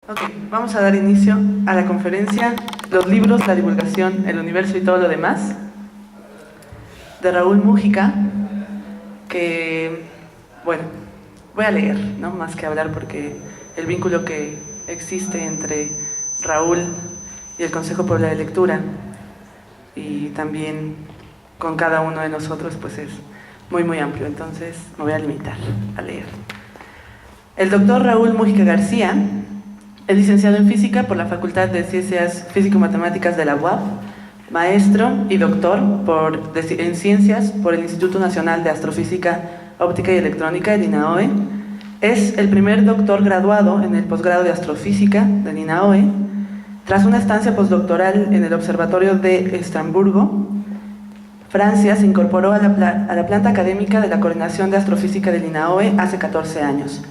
Ok, vamos a dar inicio a la conferencia Los libros, la divulgación, el universo y todo lo demás, de Raúl Múgica, que, bueno, voy a leer, ¿no? Más que hablar, porque el vínculo que existe entre Raúl y el Consejo Puebla de Lectura, y también con cada uno de nosotros, pues es muy amplio. Entonces me voy a limitar a leer. El doctor Raúl Múgica García es licenciado en Física por la Facultad de Ciencias Físico-Matemáticas de la UAP, maestro y doctor en Ciencias por el Instituto Nacional de Astrofísica, Óptica y Electrónica, el INAOE. Es el primer doctor graduado en el posgrado de Astrofísica del INAOE. Tras una estancia postdoctoral en el Observatorio de Estrasburgo, Francia, se incorporó a la planta académica de la Coordinación de Astrofísica del INAOE hace 14 años.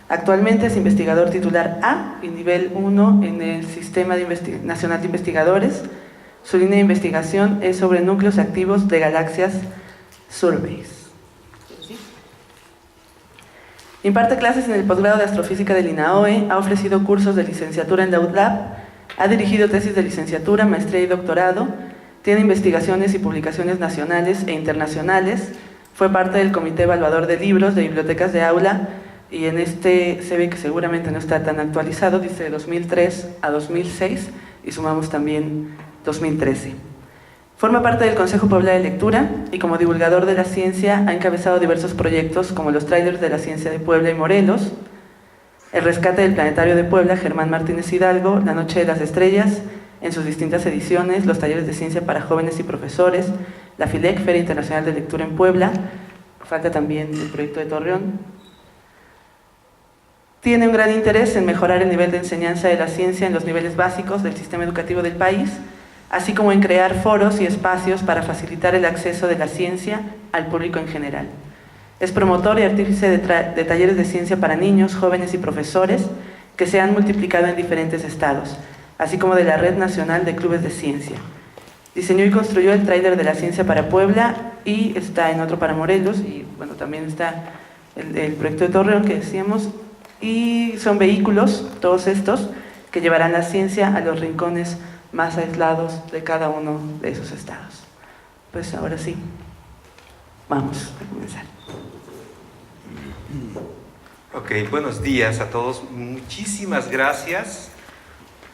Actualmente es investigador titular A y nivel 1 en el Sistema Nacional de Investigadores. Su línea de investigación es sobre núcleos activos de galaxias Surveys. Imparte clases en el posgrado de Astrofísica del INAOE, ha ofrecido cursos de licenciatura en la UDLAB, ha dirigido tesis de licenciatura, maestría y doctorado, tiene investigaciones y publicaciones nacionales e internacionales, fue parte del Comité Evaluador de Libros de Bibliotecas de Aula, y en este se ve que seguramente no está tan actualizado, dice de 2003 a 2006, y sumamos también 2013. Forma parte del Consejo Puebla de Lectura, y como divulgador de la ciencia ha encabezado diversos proyectos como los trailers de la ciencia de Puebla y Morelos, el rescate del planetario de Puebla, Germán Martínez Hidalgo, la Noche de las Estrellas, en sus distintas ediciones, los talleres de ciencia para jóvenes y profesores, la FILEC, Feria Internacional de Lectura en Puebla, falta también el proyecto de Torreón. Tiene un gran interés en mejorar el nivel de enseñanza de la ciencia en los niveles básicos del sistema educativo del país, así como en crear foros y espacios para facilitar el acceso de la ciencia al público en general. Es promotor y artífice de talleres de ciencia para niños, jóvenes y profesores que se han multiplicado en diferentes estados, así como de la Red Nacional de Clubes de Ciencia. Diseñó y construyó el tráiler de la ciencia para Puebla y está en otro para Morelos, y bueno, también está el proyecto de Torreón que decíamos, y son vehículos, todos estos, que llevarán la ciencia a los rincones más aislados de cada uno de esos estados. Pues ahora sí, vamos a comenzar. Ok, buenos días a todos. Muchísimas gracias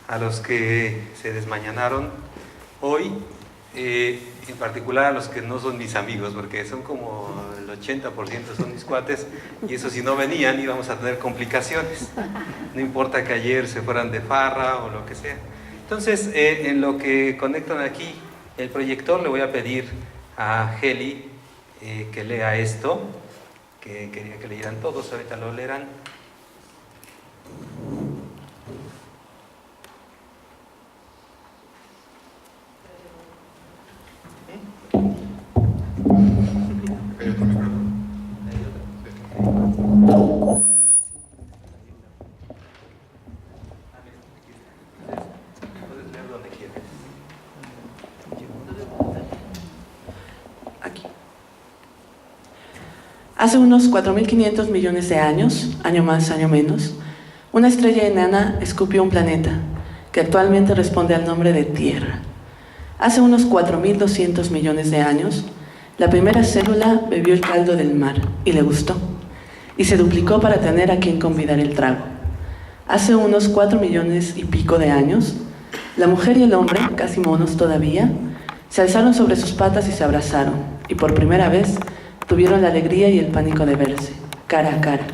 a los que se desmañanaron hoy, en particular a los que no son mis amigos, porque son como el 80% son mis cuates, y eso si no venían íbamos a tener complicaciones. No importa que ayer se fueran de farra o lo que sea. Entonces, en lo que conectan aquí el proyector, le voy a pedir a Heli que lea esto, que quería que leyeran todos, ahorita lo leerán. Hace unos 4.500 millones de años, año más, año menos, una estrella enana escupió un planeta, que actualmente responde al nombre de Tierra. Hace unos 4.200 millones de años, la primera célula bebió el caldo del mar y le gustó, y se duplicó para tener a quien convidar el trago. Hace unos 4 millones y pico de años, la mujer y el hombre, casi monos todavía, se alzaron sobre sus patas y se abrazaron, y por primera vez tuvieron la alegría y el pánico de verse, cara a cara,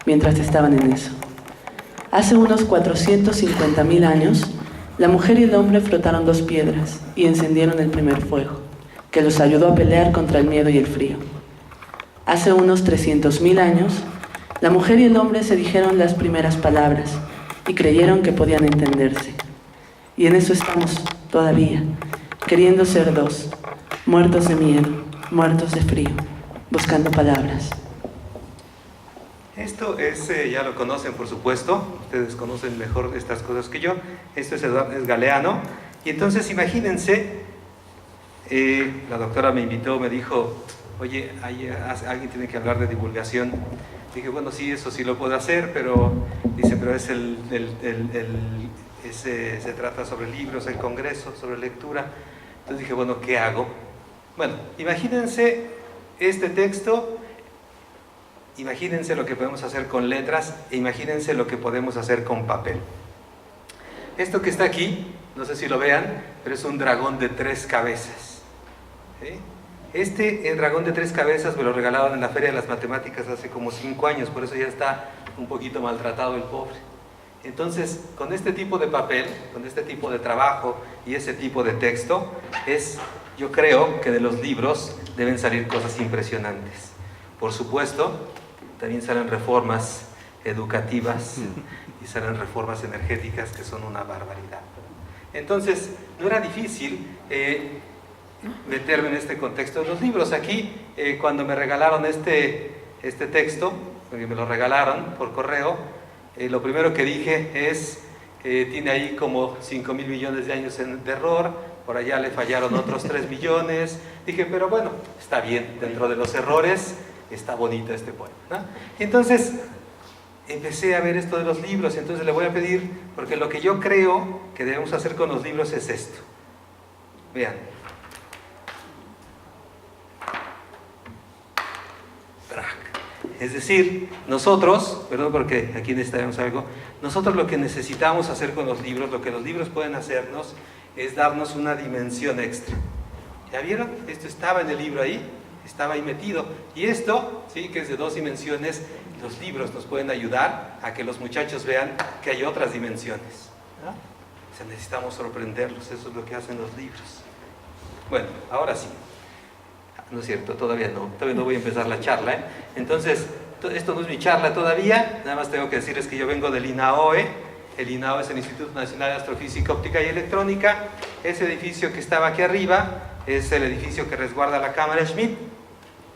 mientras estaban en eso. Hace unos 450.000 años, la mujer y el hombre frotaron 2 piedras y encendieron el primer fuego, que los ayudó a pelear contra el miedo y el frío. Hace unos 300.000 años, la mujer y el hombre se dijeron las primeras palabras y creyeron que podían entenderse. Y en eso estamos, todavía, queriendo ser 2, muertos de miedo, muertos de frío, buscando palabras. Esto es, ya lo conocen por supuesto, ustedes conocen mejor estas cosas que yo. Esto es Galeano, y entonces imagínense, la doctora me invitó, me dijo, oye, alguien tiene que hablar de divulgación. Dije, bueno, sí, eso sí lo puedo hacer, pero dice, pero es se trata sobre libros, el congreso, sobre lectura. Entonces dije, bueno, ¿qué hago? Bueno, imagínense este texto, imagínense lo que podemos hacer con letras e imagínense lo que podemos hacer con papel. Esto que está aquí, no sé si lo vean, pero es un dragón de 3 cabezas. ¿Sí? El dragón de 3 cabezas me lo regalaron en la Feria de las Matemáticas hace como 5 años, por eso ya está un poquito maltratado el pobre. Entonces, con este tipo de papel, con este tipo de trabajo y ese tipo de texto, yo creo que de los libros deben salir cosas impresionantes. Por supuesto, también salen reformas educativas y salen reformas energéticas que son una barbaridad. Entonces, no era difícil meterme en este contexto de los libros. Aquí, cuando me regalaron este texto, porque me lo regalaron por correo, lo primero que dije es, tiene ahí como 5.000 millones de años de error, por allá le fallaron otros 3 millones. Dije, pero bueno, está bien, dentro de los errores está bonito este poema, ¿no? Y entonces empecé a ver esto de los libros, entonces le voy a pedir, porque lo que yo creo que debemos hacer con los libros es esto. Vean. Es decir, nosotros, perdón porque aquí necesitamos algo, nosotros lo que necesitamos hacer con los libros, lo que los libros pueden hacernos, es darnos una dimensión extra. ¿Ya vieron? Esto estaba en el libro ahí, estaba ahí metido. Y esto, ¿sí?, que es de 2 dimensiones, los libros nos pueden ayudar a que los muchachos vean que hay otras dimensiones, ¿no? O sea, necesitamos sorprenderlos, eso es lo que hacen los libros. Bueno, ahora sí. No es cierto, todavía no voy a empezar la charla, ¿eh? Entonces, esto no es mi charla todavía, nada más tengo que decirles que yo vengo del INAOE. El INAOE es el Instituto Nacional de Astrofísica, Óptica y Electrónica. Ese edificio que estaba aquí arriba es el edificio que resguarda la cámara Schmidt.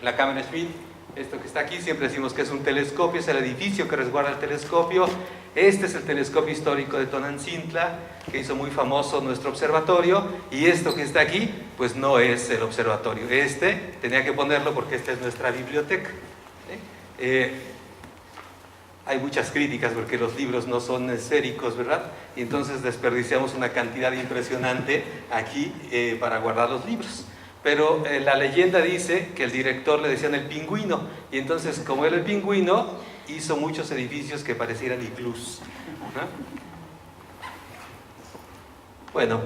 La cámara Schmidt, esto que está aquí, siempre decimos que es un telescopio, es el edificio que resguarda el telescopio. Este es el telescopio histórico de Tonantzintla, que hizo muy famoso nuestro observatorio, y esto que está aquí, pues no es el observatorio. Tenía que ponerlo porque esta es nuestra biblioteca. Hay muchas críticas porque los libros no son esféricos, ¿verdad? Y entonces desperdiciamos una cantidad impresionante aquí para guardar los libros. Pero la leyenda dice que el director le decían el pingüino, y entonces, como era el pingüino, hizo muchos edificios que parecieran iglús, ¿no? Bueno,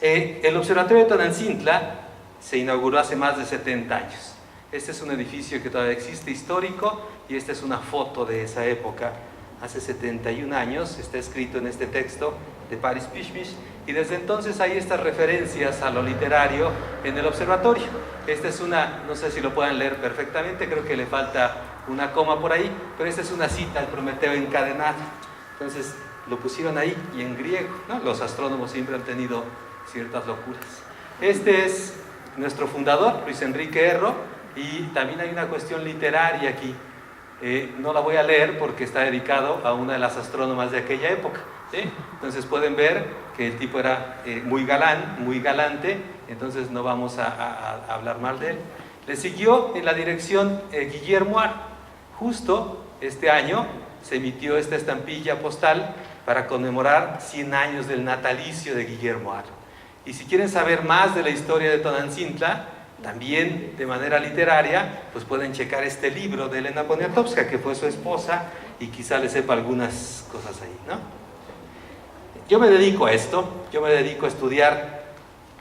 el observatorio de Tonantzintla se inauguró hace más de 70 años. Este es un edificio que todavía existe, histórico, y esta es una foto de esa época. Hace 71 años, está escrito en este texto de Paris Pishmish, y desde entonces hay estas referencias a lo literario en el observatorio. Esta es una, no sé si lo puedan leer perfectamente, creo que le falta una coma por ahí, pero esta es una cita, el Prometeo encadenado. Entonces lo pusieron ahí y en griego, ¿no? Los astrónomos siempre han tenido ciertas locuras. Este es nuestro fundador, Luis Enrique Erro, y también hay una cuestión literaria aquí. No la voy a leer porque está dedicado a una de las astrónomas de aquella época, ¿sí? Entonces pueden ver que el tipo era muy galán, muy galante, entonces no vamos a hablar mal de él. Le siguió en la dirección Guillermo Ar. Justo este año se emitió esta estampilla postal para conmemorar 100 años del natalicio de Guillermo Ar. Y si quieren saber más de la historia de Tonantzintla, también de manera literaria, pues pueden checar este libro de Elena Poniatowska, que fue su esposa, y quizá les sepa algunas cosas ahí, ¿no? Yo me dedico a esto, yo me dedico a estudiar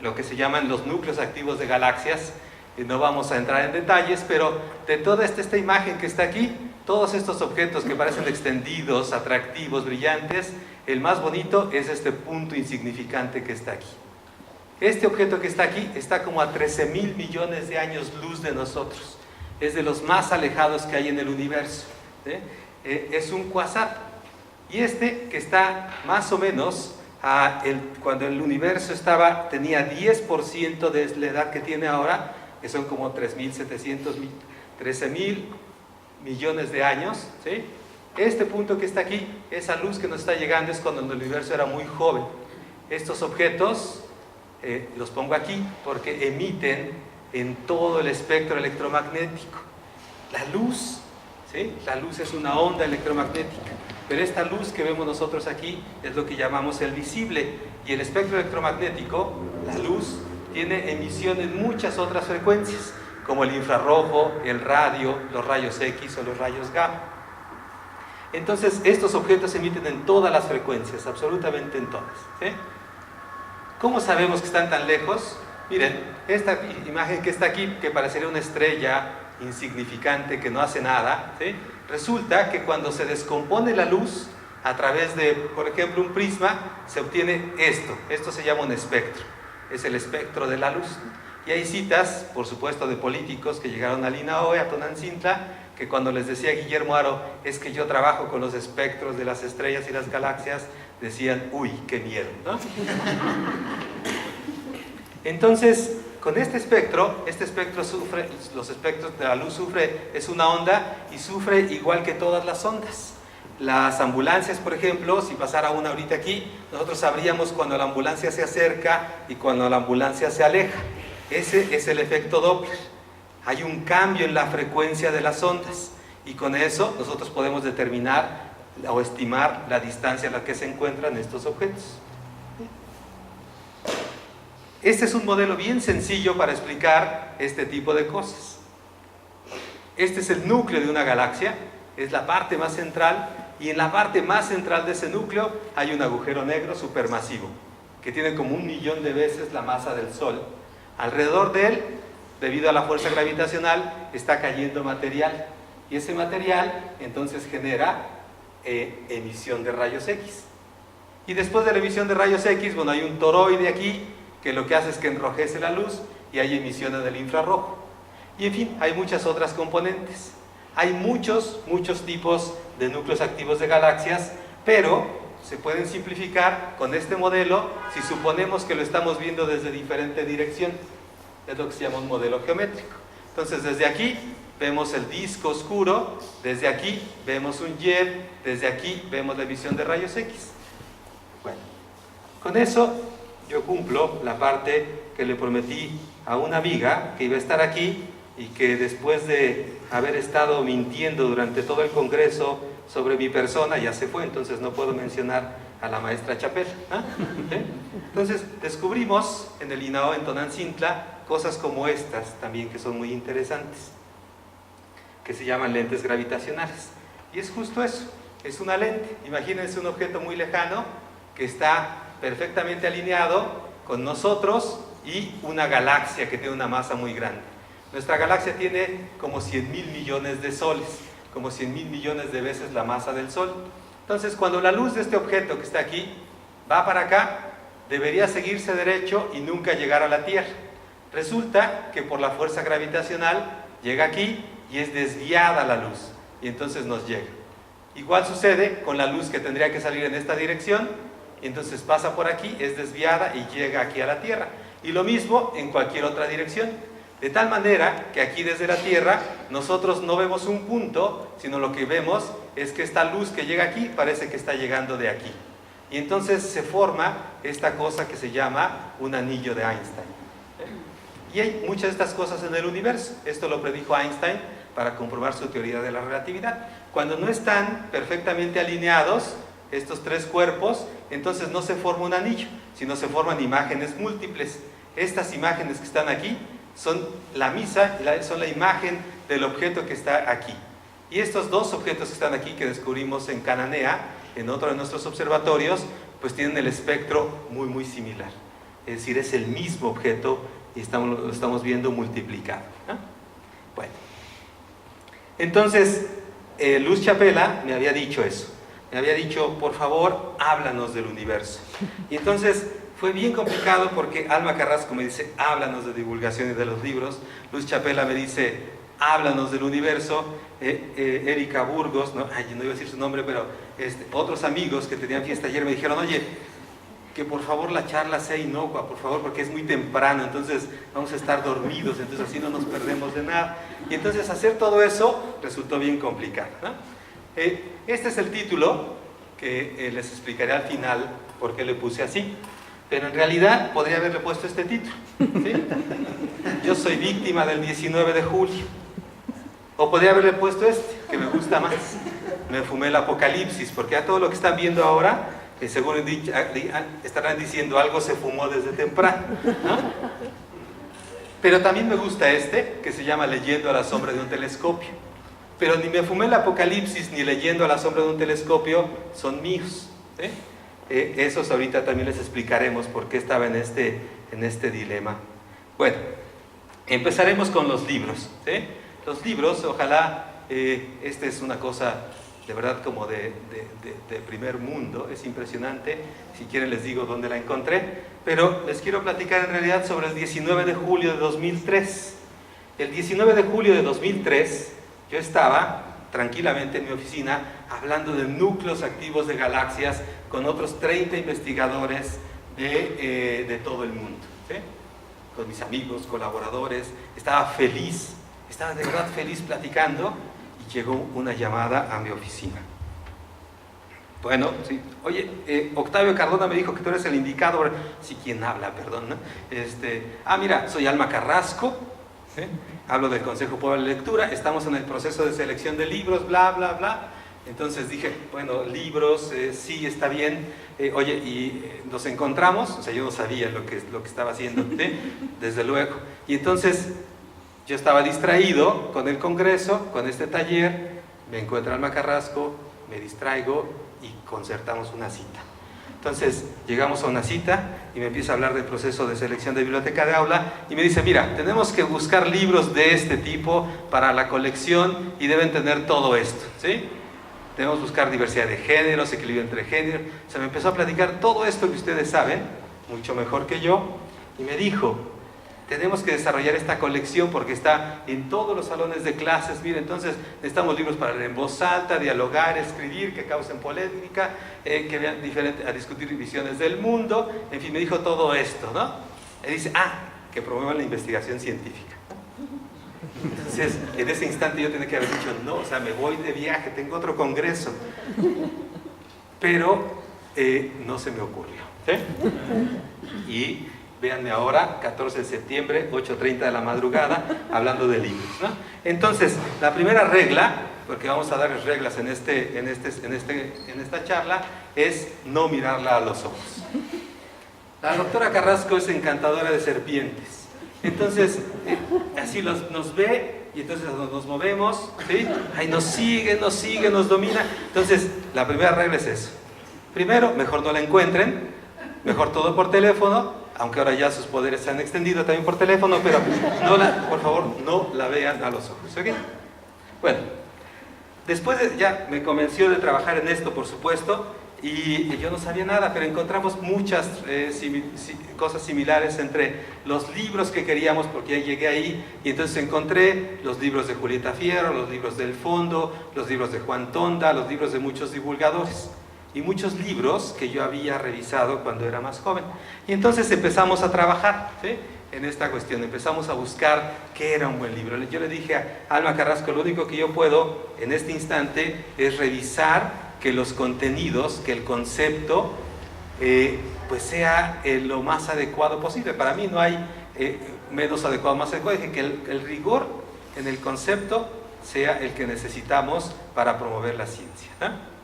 lo que se llaman los núcleos activos de galaxias, y no vamos a entrar en detalles, pero de toda esta imagen que está aquí, todos estos objetos que parecen extendidos, atractivos, brillantes, el más bonito es este punto insignificante que está aquí. Este objeto que está aquí está como a 13.000 millones de años luz de nosotros. Es de los más alejados que hay en el universo, ¿sí? Es un cuásar. Y este que está más o menos cuando el universo tenía 10% de la edad que tiene ahora, que son como 13.000 millones de años, ¿sí? Este punto que está aquí, esa luz que nos está llegando, es cuando el universo era muy joven. Estos objetos los pongo aquí porque emiten en todo el espectro electromagnético. La luz, ¿sí? La luz es una onda electromagnética, pero esta luz que vemos nosotros aquí es lo que llamamos el visible, y el espectro electromagnético, la luz, tiene emisión en muchas otras frecuencias, como el infrarrojo, el radio, los rayos X o los rayos gamma. Entonces, estos objetos se emiten en todas las frecuencias, absolutamente en todas, ¿sí? ¿Cómo sabemos que están tan lejos? Miren, esta imagen que está aquí, que parecería una estrella insignificante que no hace nada, ¿sí? Resulta que cuando se descompone la luz a través de, por ejemplo, un prisma, se obtiene esto se llama un espectro, es el espectro de la luz. Y hay citas, por supuesto, de políticos que llegaron al INAOE, a Tonantzintla, que cuando les decía Guillermo Haro, es que yo trabajo con los espectros de las estrellas y las galaxias, decían, uy, qué miedo, ¿no? Entonces, con este espectro sufre, los espectros de la luz sufre, es una onda y sufre igual que todas las ondas. Las ambulancias, por ejemplo, si pasara una ahorita aquí, nosotros sabríamos cuando la ambulancia se acerca y cuando la ambulancia se aleja. Ese es el efecto Doppler. Hay un cambio en la frecuencia de las ondas y con eso nosotros podemos determinar o estimar la distancia a la que se encuentran estos objetos. Este es un modelo bien sencillo para explicar este tipo de cosas. Este es el núcleo de una galaxia, es la parte más central, y en la parte más central de ese núcleo hay un agujero negro supermasivo que tiene como 1.000.000 de veces la masa del Sol. Alrededor de él, debido a la fuerza gravitacional, está cayendo material, y ese material entonces genera emisión de rayos X. Y después de la emisión de rayos X, bueno, hay un toroide aquí que lo que hace es que enrojece la luz y hay emisiones del infrarrojo. Y en fin, hay muchas otras componentes. Hay muchos tipos de núcleos activos de galaxias, pero se pueden simplificar con este modelo si suponemos que lo estamos viendo desde diferente dirección. Es lo que se llama un modelo geométrico. Entonces, desde aquí vemos el disco oscuro, desde aquí vemos un jet, desde aquí vemos la emisión de rayos X. Bueno, con eso yo cumplo la parte que le prometí a una amiga que iba a estar aquí y que después de haber estado mintiendo durante todo el congreso sobre mi persona ya se fue, entonces no puedo mencionar a la maestra Chapela, ¿eh? Entonces descubrimos en el INAOE en Tonantzintla cosas como estas también que son muy interesantes, que se llaman lentes gravitacionales, y es justo eso, es una lente. Imagínense un objeto muy lejano que está perfectamente alineado con nosotros y una galaxia que tiene una masa muy grande. Nuestra galaxia tiene como 100.000 millones de soles, como 100.000 millones de veces la masa del Sol. Entonces, cuando la luz de este objeto que está aquí va para acá, debería seguirse derecho y nunca llegar a la Tierra. Resulta que por la fuerza gravitacional llega aquí y es desviada la luz, y entonces nos llega. Igual sucede con la luz que tendría que salir en esta dirección, y entonces pasa por aquí, es desviada y llega aquí a la Tierra. Y lo mismo en cualquier otra dirección. De tal manera que aquí desde la Tierra nosotros no vemos un punto, sino lo que vemos es que esta luz que llega aquí parece que está llegando de aquí. Y entonces se forma esta cosa que se llama un anillo de Einstein. Y hay muchas de estas cosas en el universo. Esto lo predijo Einstein para comprobar su teoría de la relatividad. Cuando no están perfectamente alineados estos tres cuerpos, entonces no se forma un anillo, sino se forman imágenes múltiples. Estas imágenes que están aquí son la imagen del objeto que está aquí. Y estos dos objetos que están aquí, que descubrimos en Cananea, en otro de nuestros observatorios, pues tienen el espectro muy similar. Es decir, es el mismo objeto y lo estamos viendo multiplicado, ¿no? Bueno, entonces Luz Chapela me había dicho eso. Me había dicho, por favor, háblanos del universo. Y entonces fue bien complicado porque Alma Carrasco me dice, háblanos de divulgación y de los libros. Luz Chapela me dice, háblanos del universo. Erika Burgos, no iba a decir su nombre, pero otros amigos que tenían fiesta ayer me dijeron, oye, que por favor la charla sea inocua, por favor, porque es muy temprano, entonces vamos a estar dormidos, entonces así no nos perdemos de nada. Y entonces hacer todo eso resultó bien complicado, ¿no? Este es el título que les explicaré al final por qué le puse así. pero en realidad podría haberle puesto este título, ¿sí? Yo soy víctima del 19 de julio. O podría haberle puesto este, que me gusta más. Me fumé el apocalipsis, porque a todo lo que están viendo ahora, seguro estarán diciendo algo se fumó desde temprano, ¿no? Pero también me gusta este, que se llama Leyendo a la sombra de un telescopio. Pero ni me fumé el apocalipsis, ni Leyendo a la sombra de un telescopio son míos, ¿sí? Esos ahorita también les explicaremos por qué estaba en este dilema. Bueno, empezaremos con los libros, ¿sí? Los libros, ojalá, esta es una cosa de verdad como de primer mundo, es impresionante. Si quieren les digo dónde la encontré, pero les quiero platicar en realidad sobre el 19 de julio de 2003. El 19 de julio de 2003 yo estaba tranquilamente en mi oficina hablando de núcleos activos de galaxias con otros 30 investigadores de todo el mundo, ¿sí? Con mis amigos, colaboradores. Estaba feliz, estaba de verdad feliz platicando, y llegó una llamada a mi oficina. Bueno, sí. Oye, Octavio Cardona me dijo que tú eres el indicado. Sí, ¿quién habla? Perdón, ¿no? Mira, soy Alma Carrasco, ¿sí? Hablo del Consejo Pueblo de Lectura, estamos en el proceso de selección de libros, bla, bla, bla. Entonces dije, bueno, libros, sí, está bien. Oye, y nos encontramos, o sea, yo no sabía lo que estaba haciendo, ¿sí? Desde luego. Y entonces yo estaba distraído con el congreso, con este taller, me encuentra Alma Carrasco, me distraigo y concertamos una cita. Entonces llegamos a una cita y me empieza a hablar del proceso de selección de biblioteca de aula y me dice, mira, tenemos que buscar libros de este tipo para la colección y deben tener todo esto, ¿sí? Debemos buscar diversidad de géneros, equilibrio entre géneros. O sea, me empezó a platicar todo esto que ustedes saben, mucho mejor que yo, y me dijo, tenemos que desarrollar esta colección porque está en todos los salones de clases. Mira, entonces necesitamos libros para leer en voz alta, dialogar, escribir, que causen polémica, que vean a discutir visiones del mundo. En fin, me dijo todo esto, ¿no? Y dice, que promuevan la investigación científica. Entonces, en ese instante yo tenía que haber dicho, no, o sea, me voy de viaje, tengo otro congreso. Pero no se me ocurrió, ¿sí? Y véanme ahora, 14 de septiembre, 8:30 de la madrugada, hablando de libros, ¿no? Entonces, la primera regla, porque vamos a darles reglas en esta charla, es no mirarla a los ojos. La doctora Carrasco es encantadora de serpientes. Entonces, así nos ve y entonces nos movemos, ¿sí? Ahí nos sigue, nos domina. Entonces, la primera regla es eso. Primero, mejor no la encuentren, mejor todo por teléfono, aunque ahora ya sus poderes se han extendido también por teléfono, pero por favor, no la vean a los ojos, ¿ok? Bueno, después ya me convenció de trabajar en esto, por supuesto, y yo no sabía nada, pero encontramos muchas cosas similares entre los libros que queríamos, porque ya llegué ahí, y entonces encontré los libros de Julieta Fierro, los libros del Fondo, los libros de Juan Tonda, los libros de muchos divulgadores, y muchos libros que yo había revisado cuando era más joven. Y entonces empezamos a trabajar, ¿sí?, en esta cuestión, empezamos a buscar qué era un buen libro. Yo le dije a Alma Carrasco, lo único que yo puedo en este instante es revisar que los contenidos, que el concepto pues sea lo más adecuado posible. Para mí no hay menos adecuado, más adecuado. Dije que el rigor en el concepto sea el que necesitamos para promover la ciencia, ¿no?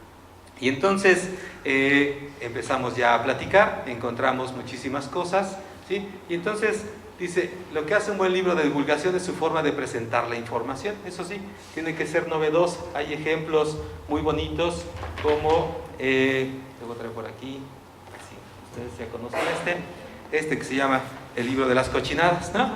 Y entonces empezamos ya a platicar, encontramos muchísimas cosas, ¿sí? Y entonces dice, lo que hace un buen libro de divulgación es su forma de presentar la información. Eso sí, tiene que ser novedoso. Hay ejemplos muy bonitos como, lo voy a traer por aquí, así, ustedes ya conocen este que se llama El libro de las cochinadas, ¿no?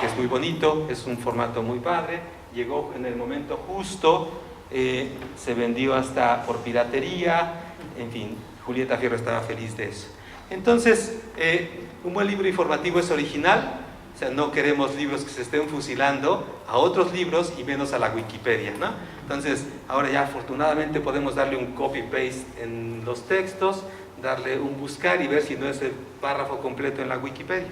Que es muy bonito, es un formato muy padre, llegó en el momento justo, se vendió hasta por piratería, en fin, Julieta Fierro estaba feliz de eso. Entonces, un buen libro informativo es original, o sea, no queremos libros que se estén fusilando a otros libros y menos a la Wikipedia, ¿no? Entonces, ahora ya afortunadamente podemos darle un copy-paste en los textos, darle un buscar y ver si no es el párrafo completo en la Wikipedia.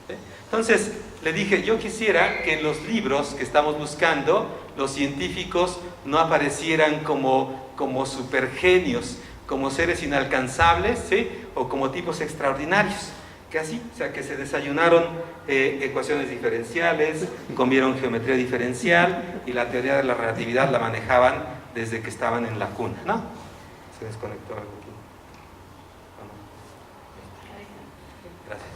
¿Sí? Entonces, le dije, yo quisiera que en los libros que estamos buscando, los científicos no aparecieran como supergenios, como seres inalcanzables, ¿sí?, o como tipos extraordinarios, que así, o sea, que se desayunaron ecuaciones diferenciales, comieron geometría diferencial y la teoría de la relatividad la manejaban desde que estaban en la cuna, ¿no? Se desconectó algo aquí. Gracias.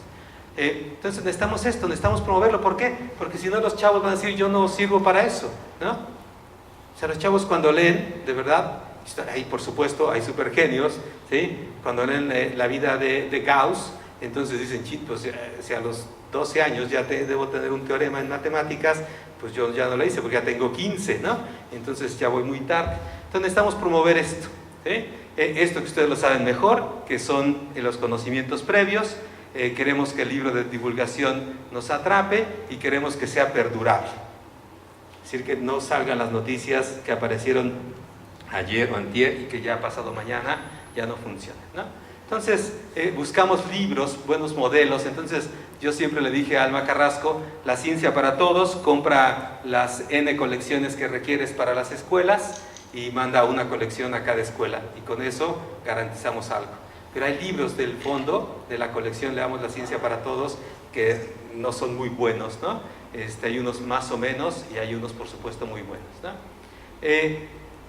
Entonces necesitamos esto, necesitamos promoverlo. ¿Por qué? Porque si no los chavos van a decir, yo no sirvo para eso, ¿no? O sea, los chavos cuando leen, de verdad, ahí por supuesto hay supergenios, ¿sí? Cuando leen la vida de Gauss, entonces dicen, pues si a los 12 años ya debo tener un teorema en matemáticas, pues yo ya no lo hice porque ya tengo 15, ¿no? Entonces ya voy muy tarde. Entonces necesitamos promover esto, ¿sí? Esto que ustedes lo saben mejor, que son los conocimientos previos. Queremos que el libro de divulgación nos atrape y queremos que sea perdurable. Es decir, que no salgan las noticias que aparecieron ayer o antier y que ya pasado mañana ya no funcionan, ¿no? Entonces, buscamos libros, buenos modelos. Entonces, yo siempre le dije a Alma Carrasco, la ciencia para todos, compra las N colecciones que requieres para las escuelas y manda una colección a cada escuela. Y con eso garantizamos algo. Pero hay libros del fondo de la colección, leamos la ciencia para todos, que no son muy buenos, ¿no? Hay unos más o menos y hay unos, por supuesto, muy buenos, ¿no?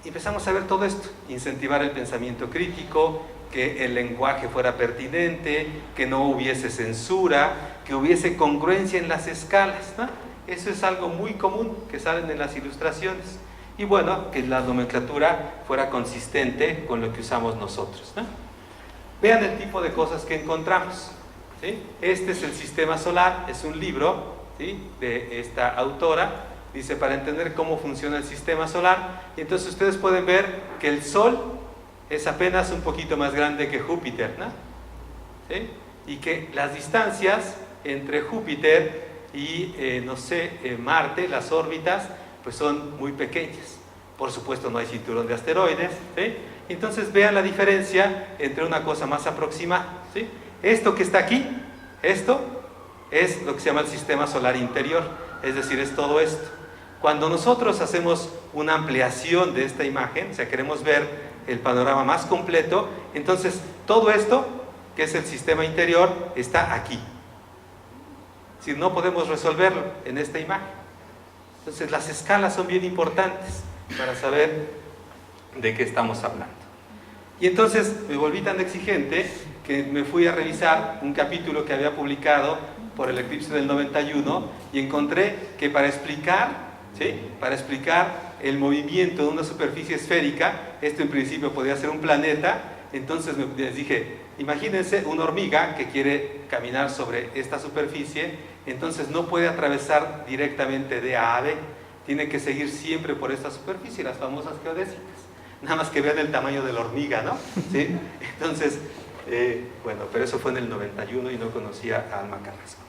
Empezamos a ver todo esto, incentivar el pensamiento crítico, que el lenguaje fuera pertinente, que no hubiese censura, que hubiese congruencia en las escalas, ¿no? Eso es algo muy común que salen en las ilustraciones. Y bueno, que la nomenclatura fuera consistente con lo que usamos nosotros, ¿no? Vean el tipo de cosas que encontramos, ¿sí? Este es el sistema solar, es un libro, ¿sí?, de esta autora. Dice, para entender cómo funciona el sistema solar. Y entonces ustedes pueden ver que el Sol es apenas un poquito más grande que Júpiter, ¿no? ¿Sí? Y que las distancias entre Júpiter y, Marte, las órbitas, pues son muy pequeñas. Por supuesto no hay cinturón de asteroides, ¿sí? Entonces vean la diferencia entre una cosa más aproximada, ¿sí? Esto que está aquí, esto es lo que se llama el sistema solar interior, es decir, es todo esto. Cuando nosotros hacemos una ampliación de esta imagen, o sea, queremos ver el panorama más completo, entonces todo esto, que es el sistema interior, está aquí. Si no podemos resolverlo en esta imagen. Entonces las escalas son bien importantes para saber de qué estamos hablando. Y entonces me volví tan exigente que me fui a revisar un capítulo que había publicado por el eclipse del 91 y encontré que para explicar el movimiento de una superficie esférica, esto en principio podía ser un planeta, entonces les dije, imagínense una hormiga que quiere caminar sobre esta superficie, entonces no puede atravesar directamente de A a B, tiene que seguir siempre por esta superficie, las famosas geodésicas. Nada más que vean el tamaño de la hormiga, ¿no? ¿Sí? Entonces, bueno, pero eso fue en el 91 y no conocía a Alma Carrasco.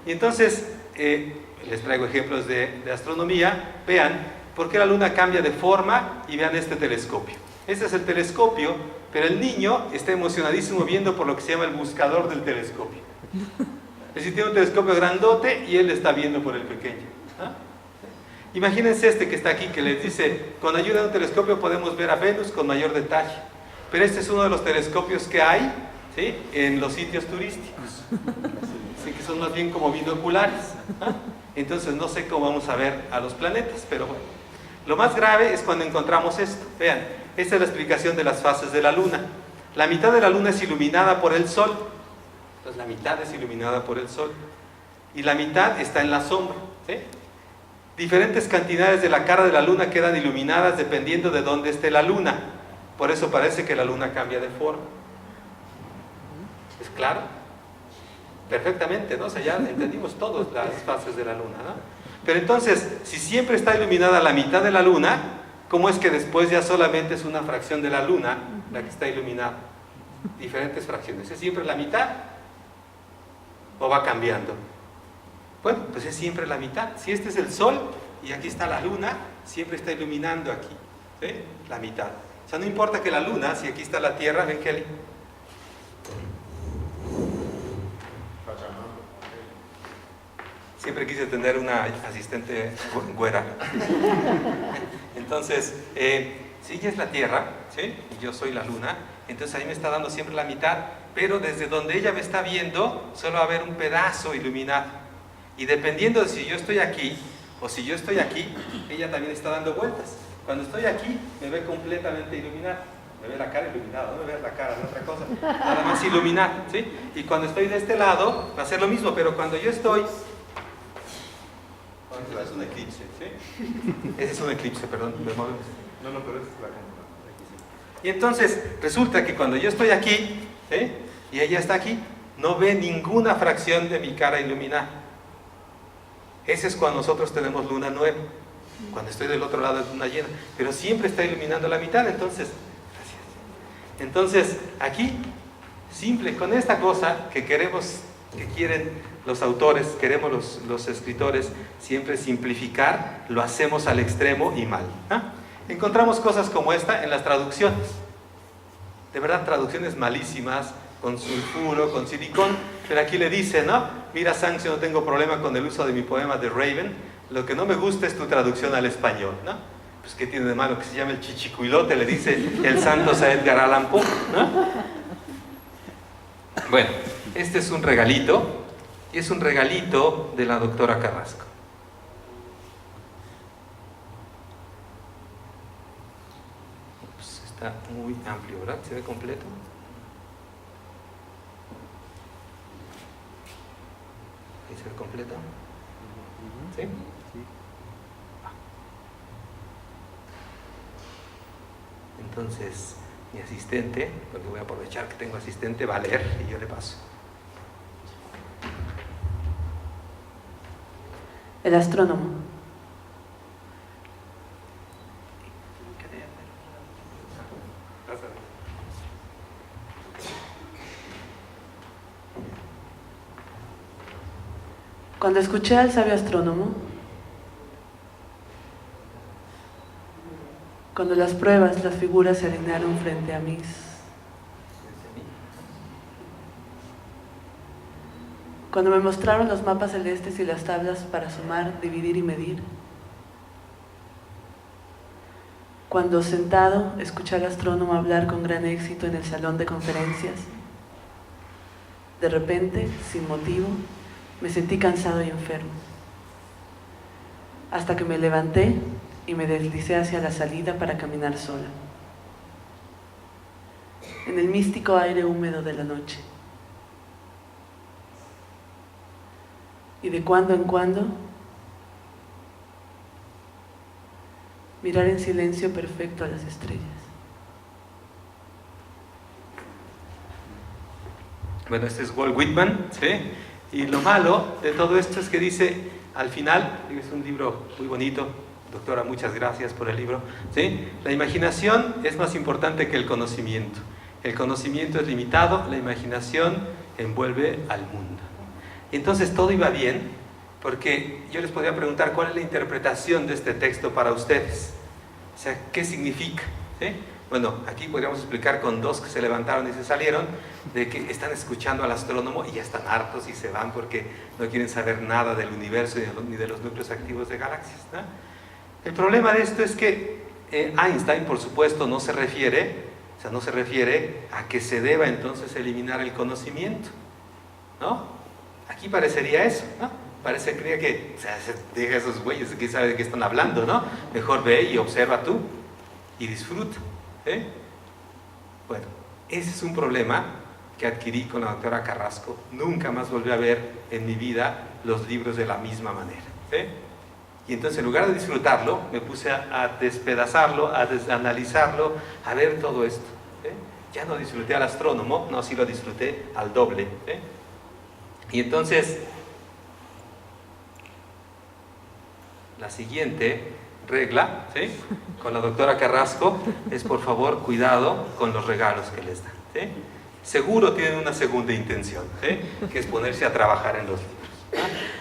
Y entonces, les traigo ejemplos de astronomía. Vean por qué la luna cambia de forma y vean este telescopio. Este es el telescopio, pero el niño está emocionadísimo viendo por lo que se llama el buscador del telescopio. Es decir, tiene un telescopio grandote y él está viendo por el pequeño, ¿no? Imagínense este que está aquí, que les dice, con ayuda de un telescopio podemos ver a Venus con mayor detalle. Pero este es uno de los telescopios que hay, ¿sí?, en los sitios turísticos. Así que son más bien como binoculares, ¿no? Entonces no sé cómo vamos a ver a los planetas, pero bueno. Lo más grave es cuando encontramos esto. Vean, esta es la explicación de las fases de la Luna. La mitad de la Luna es iluminada por el Sol. Entonces la mitad es iluminada por el Sol. Y la mitad está en la sombra, ¿sí? Diferentes cantidades de la cara de la Luna quedan iluminadas dependiendo de dónde esté la Luna. Por eso parece que la Luna cambia de forma. ¿Es claro? Perfectamente, ¿no? O sea, ya entendimos todas las fases de la Luna, ¿no? Pero entonces, si siempre está iluminada la mitad de la Luna, ¿cómo es que después ya solamente es una fracción de la Luna la que está iluminada? Diferentes fracciones. ¿Es siempre la mitad? ¿O va cambiando? Bueno, pues es siempre la mitad. Si este es el Sol y aquí está la Luna, siempre está iluminando aquí, ¿sí?, la mitad. O sea, no importa que la Luna, si aquí está la Tierra, ven Kelly. Siempre quise tener una asistente güera. Entonces, si ella es la Tierra, ¿sí?, y yo soy la Luna, entonces ahí me está dando siempre la mitad, pero desde donde ella me está viendo, solo va a haber un pedazo iluminado. Y dependiendo de si yo estoy aquí o si yo estoy aquí, ella también está dando vueltas. Cuando estoy aquí, me ve completamente iluminado. Me ve la cara iluminada, no me ve la cara de otra cosa. Nada más iluminado, ¿sí? Y cuando estoy de este lado, va a ser lo mismo, pero cuando yo estoy... Es un eclipse, ¿sí? Ese es un eclipse, perdón. No, pero esta es la cámara. Y entonces, resulta que cuando yo estoy aquí, ¿sí? Y ella está aquí, no ve ninguna fracción de mi cara iluminada. Ese es cuando nosotros tenemos luna nueva. Cuando estoy del otro lado de luna llena. Pero siempre está iluminando la mitad, entonces... Gracias. Entonces, aquí, simple, con esta cosa que queremos, que quieren los autores, queremos los escritores, siempre simplificar, lo hacemos al extremo y mal. Encontramos cosas como esta en las traducciones. De verdad, traducciones malísimas, con sulfuro, con silicón, pero aquí le dice, ¿no? Mira, Sanx, yo no tengo problema con el uso de mi poema de Raven, lo que no me gusta es tu traducción al español, ¿no? Pues, ¿qué tiene de malo que se llame el chichicuilote? Le dice el Santos a Edgar Allan Poe, ¿no? Bueno, este es un regalito, y es un regalito de la doctora Carrasco. Ups, está muy amplio, ¿verdad? ¿Se ve completo? ¿Ahí se ve completo? ¿Sí? Entonces, mi asistente, porque voy a aprovechar que tengo asistente, va a leer y yo le paso. El astrónomo. Cuando escuché al sabio astrónomo, cuando las pruebas, las figuras se alinearon frente a mí, cuando me mostraron los mapas celestes y las tablas para sumar, dividir y medir, cuando sentado escuché al astrónomo hablar con gran éxito en el salón de conferencias, de repente, sin motivo, me sentí cansado y enfermo, hasta que me levanté y me deslicé hacia la salida para caminar sola, en el místico aire húmedo de la noche. Y de cuando en cuando, mirar en silencio perfecto a las estrellas. Bueno, este es Walt Whitman, ¿sí? Y lo malo de todo esto es que dice, al final, es un libro muy bonito, doctora, muchas gracias por el libro, ¿sí? La imaginación es más importante que el conocimiento. El conocimiento es limitado, la imaginación envuelve al mundo. Y entonces todo iba bien, porque yo les podría preguntar cuál es la interpretación de este texto para ustedes. O sea, ¿qué significa? ¿Sí? Bueno, aquí podríamos explicar con dos que se levantaron y se salieron, de que están escuchando al astrónomo y ya están hartos y se van porque no quieren saber nada del universo ni de los núcleos activos de galaxias, ¿no? El problema de esto es que Einstein, por supuesto, no se refiere a que se deba entonces eliminar el conocimiento, ¿no? Aquí parecería eso, ¿no? Parecería que, o sea, deja a esos güeyes que saben de qué están hablando, ¿no? Mejor ve y observa tú y disfruta, ¿eh? Bueno, ese es un problema que adquirí con la doctora Carrasco. Nunca más volví a ver en mi vida los libros de la misma manera, ¿eh? Y entonces, en lugar de disfrutarlo, me puse a despedazarlo, a analizarlo, a ver todo esto, ¿eh? Ya no disfruté al astrónomo, no, sí lo disfruté al doble, ¿eh? Y entonces, la siguiente regla, ¿sí?, con la doctora Carrasco es, por favor, cuidado con los regalos que les dan, ¿sí? Seguro tienen una segunda intención, ¿sí?, que es ponerse a trabajar en los libros, ¿no?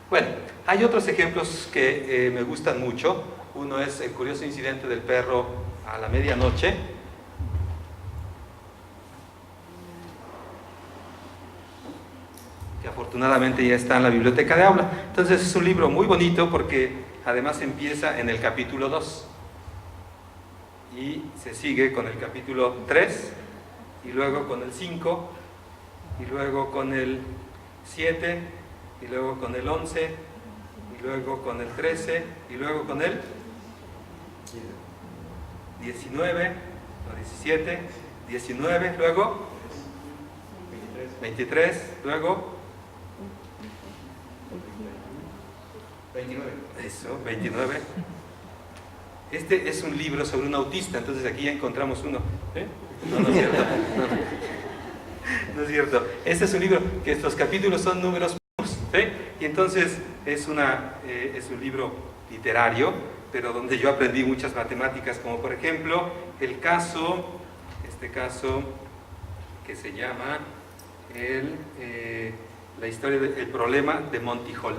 Bueno, hay otros ejemplos que me gustan mucho. Uno es el curioso incidente del perro a la medianoche. Que afortunadamente ya está en la biblioteca de aula. Entonces es un libro muy bonito porque además empieza en el capítulo 2 y se sigue con el capítulo 3 y luego con el 5, y luego con el 7, y luego con el 11, y luego con el 13, y luego con el 19, no, 17, 19, luego 23, luego 29. Eso, 29. Este es un libro sobre un autista, entonces aquí ya encontramos uno. ¿Eh? No, no es cierto. No es cierto. Este es un libro que los capítulos son números primos, ¿sí? Y entonces es un libro literario, pero donde yo aprendí muchas matemáticas, como por ejemplo este caso que se llama la historia del problema de Monty Hall.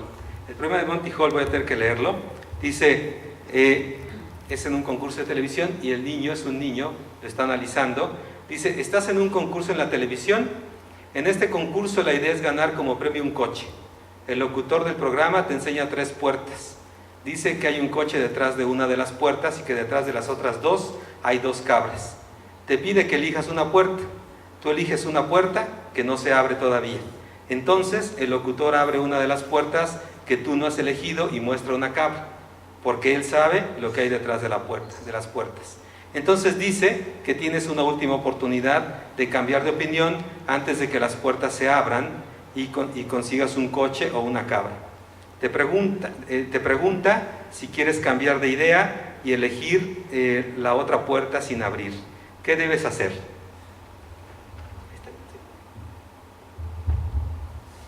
El problema de Monty Hall, voy a tener que leerlo. Dice, es en un concurso de televisión y el niño es un niño, lo está analizando. Dice, estás en un concurso en la televisión. En este concurso la idea es ganar como premio un coche. El locutor del programa te enseña 3 puertas. Dice que hay un coche detrás de una de las puertas y que detrás de las otras 2 hay 2 cabras. Te pide que elijas una puerta. Tú eliges una puerta que no se abre todavía. Entonces el locutor abre una de las puertas que tú no has elegido y muestra una cabra, porque él sabe lo que hay detrás de las puertas. Entonces dice que tienes una última oportunidad de cambiar de opinión antes de que las puertas se abran y consigas un coche o una cabra. Te pregunta si quieres cambiar de idea y elegir la otra puerta sin abrir. ¿Qué debes hacer?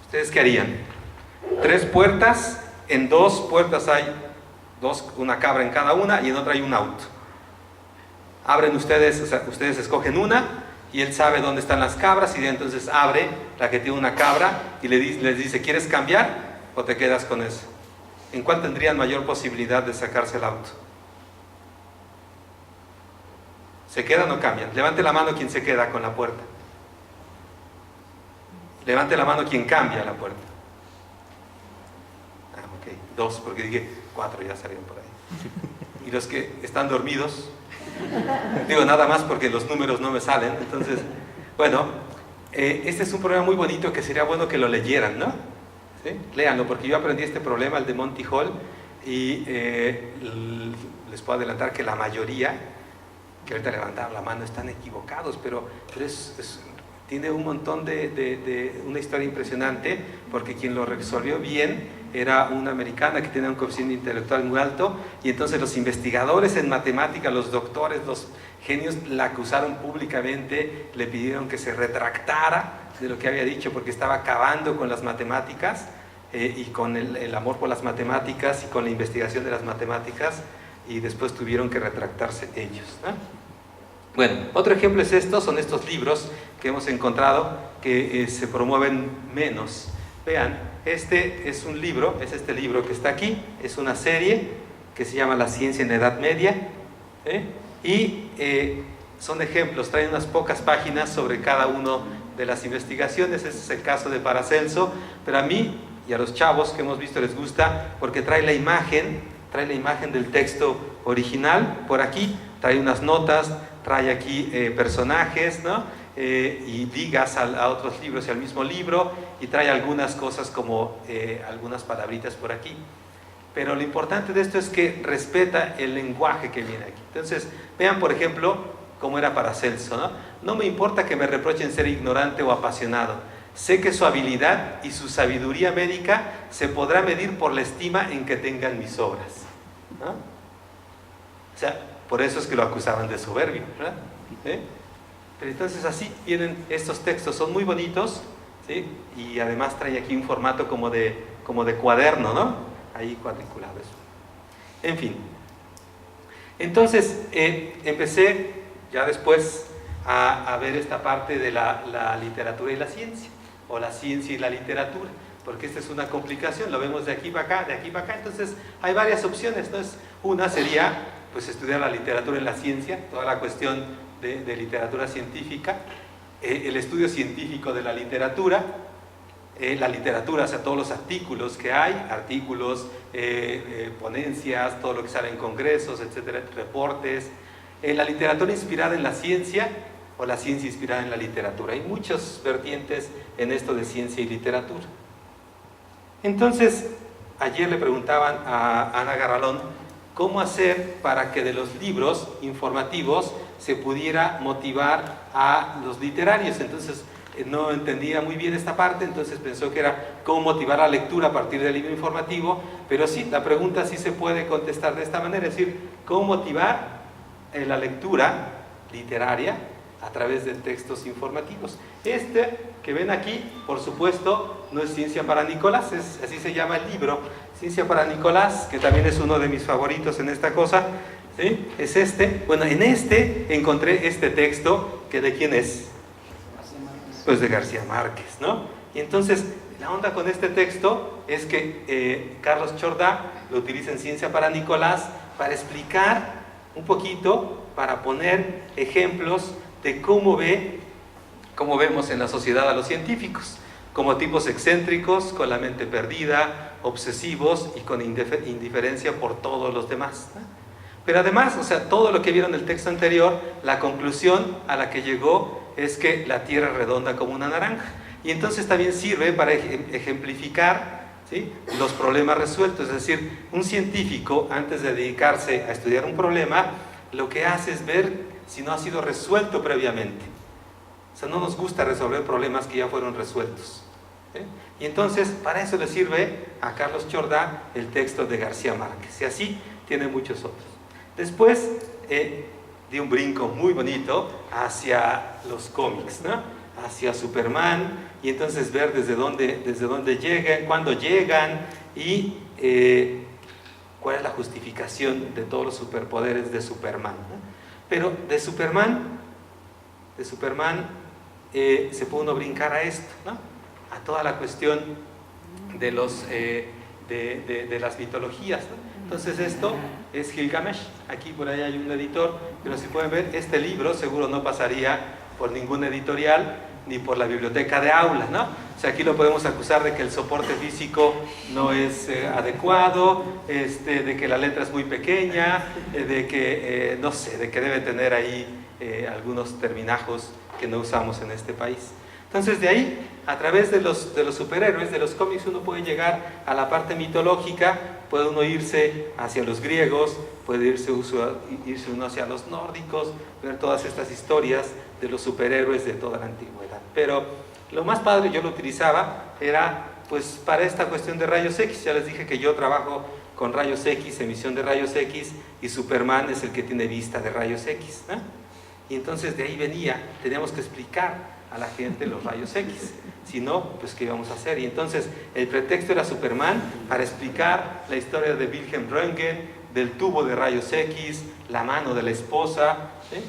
¿Ustedes qué harían? 3 puertas, en 2 puertas hay una cabra en cada una y en otra hay un auto. Abren ustedes, o sea, ustedes escogen una y él sabe dónde están las cabras y entonces abre la que tiene una cabra y les dice, ¿quieres cambiar o te quedas con eso? ¿En cuál tendrían mayor posibilidad de sacarse el auto? ¿Se quedan o cambian? Levante la mano quien se queda con la puerta. Levante la mano quien cambia la puerta. Ah, ok, 2, porque dije 4 ya salieron por ahí. Y los que están dormidos, digo nada más porque los números no me salen, entonces, bueno, este es un problema muy bonito que sería bueno que lo leyeran, ¿no? ¿Sí? Léanlo, porque yo aprendí este problema, el de Monty Hall, y les puedo adelantar que la mayoría, que ahorita levantaron la mano, están equivocados, pero tiene un montón una historia impresionante, porque quien lo resolvió bien era una americana que tenía un coeficiente intelectual muy alto, y entonces los investigadores en matemática, los doctores, los genios, la acusaron públicamente, le pidieron que se retractara de lo que había dicho, porque estaba acabando con las matemáticas, y con el amor por las matemáticas, y con la investigación de las matemáticas, y después tuvieron que retractarse ellos, ¿no? Bueno, otro ejemplo son estos libros que hemos encontrado que se promueven menos. Vean, este es un libro, es este libro que está aquí, es una serie que se llama La ciencia en la Edad Media, y son ejemplos, traen unas pocas páginas sobre cada uno de las investigaciones. Este es el caso de Paracelso, pero a mí y a los chavos que hemos visto les gusta porque trae la imagen del texto original por aquí, trae unas notas, trae aquí personajes, ¿no? Y ligas a otros libros y al mismo libro, y trae algunas cosas como algunas palabritas por aquí. Pero lo importante de esto es que respeta el lenguaje que viene aquí. Entonces, vean por ejemplo cómo era Paracelso, ¿no? No me importa que me reprochen ser ignorante o apasionado. Sé que su habilidad y su sabiduría médica se podrá medir por la estima en que tengan mis obras, ¿no? O sea, por eso es que lo acusaban de soberbio, ¿verdad? ¿Sí? Pero entonces así vienen estos textos, son muy bonitos, ¿sí? Y además trae aquí un formato como de cuaderno, ¿no? Ahí cuadriculado eso. En fin. Entonces, empecé ya después a ver esta parte de la literatura y la ciencia, o la ciencia y la literatura, porque esta es una complicación, lo vemos de aquí para acá, de aquí para acá. Entonces hay varias opciones. Entonces, una sería pues estudiar la literatura y la ciencia, toda la cuestión de literatura científica, el estudio científico de la literatura, o sea, todos los artículos que hay, ponencias, todo lo que sale en congresos, etcétera, reportes, la literatura inspirada en la ciencia, o la ciencia inspirada en la literatura. Hay muchas vertientes en esto de ciencia y literatura. Entonces, ayer le preguntaban a Ana Garralón cómo hacer para que de los libros informativos se pudiera motivar a los literarios. Entonces, no entendía muy bien esta parte, entonces pensó que era cómo motivar la lectura a partir del libro informativo, pero sí, la pregunta sí se puede contestar de esta manera, es decir, cómo motivar la lectura literaria a través de textos informativos. Este que ven aquí, por supuesto, no es Ciencia para Nicolás, así se llama el libro, Ciencia para Nicolás, que también es uno de mis favoritos en esta cosa, ¿sí? Es este. Bueno, en este encontré este texto, que ¿de quién es? Pues de García Márquez, ¿no? Y entonces, la onda con este texto es que Carlos Chordá lo utiliza en Ciencia para Nicolás para explicar un poquito, para poner ejemplos de cómo vemos en la sociedad a los científicos, como tipos excéntricos, con la mente perdida, obsesivos y con indiferencia por todos los demás, ¿no? Pero además, o sea, todo lo que vieron en el texto anterior, la conclusión a la que llegó es que la Tierra es redonda como una naranja. Y entonces también sirve para ejemplificar, ¿sí?, los problemas resueltos. Es decir, un científico, antes de dedicarse a estudiar un problema, lo que hace es ver si no ha sido resuelto previamente. O sea, no nos gusta resolver problemas que ya fueron resueltos, ¿sí? Y entonces, para eso le sirve a Carlos Chordá el texto de García Márquez. Y así tiene muchos otros. Después di un brinco muy bonito hacia los cómics, ¿no? Hacia Superman, y entonces ver desde dónde llegan, cuándo llegan, y cuál es la justificación de todos los superpoderes de Superman, ¿no? Pero de Superman se puede uno brincar a esto, ¿no? A toda la cuestión de las mitologías, ¿no? Entonces esto es Gilgamesh. Aquí por ahí hay un editor, pero si pueden ver, este libro seguro no pasaría por ningún editorial ni por la biblioteca de aula, ¿no? O sea, aquí lo podemos acusar de que el soporte físico no es adecuado, de que la letra es muy pequeña, de que, no sé, de que debe tener ahí algunos terminajos que no usamos en este país. Entonces, de ahí, a través de los superhéroes, de los cómics, uno puede llegar a la parte mitológica, puede uno irse hacia los griegos, puede irse uno hacia los nórdicos, ver todas estas historias de los superhéroes de toda la antigüedad. Pero lo más padre, yo lo utilizaba, era pues para esta cuestión de rayos X. Ya les dije que yo trabajo con rayos X, emisión de rayos X, y Superman es el que tiene vista de rayos X, ¿no? Y entonces de ahí venía, teníamos que explicar a la gente los rayos X, si no, pues ¿qué íbamos a hacer? Y entonces el pretexto era Superman para explicar la historia de Wilhelm Röntgen, del tubo de rayos X, la mano de la esposa, ¿sí?,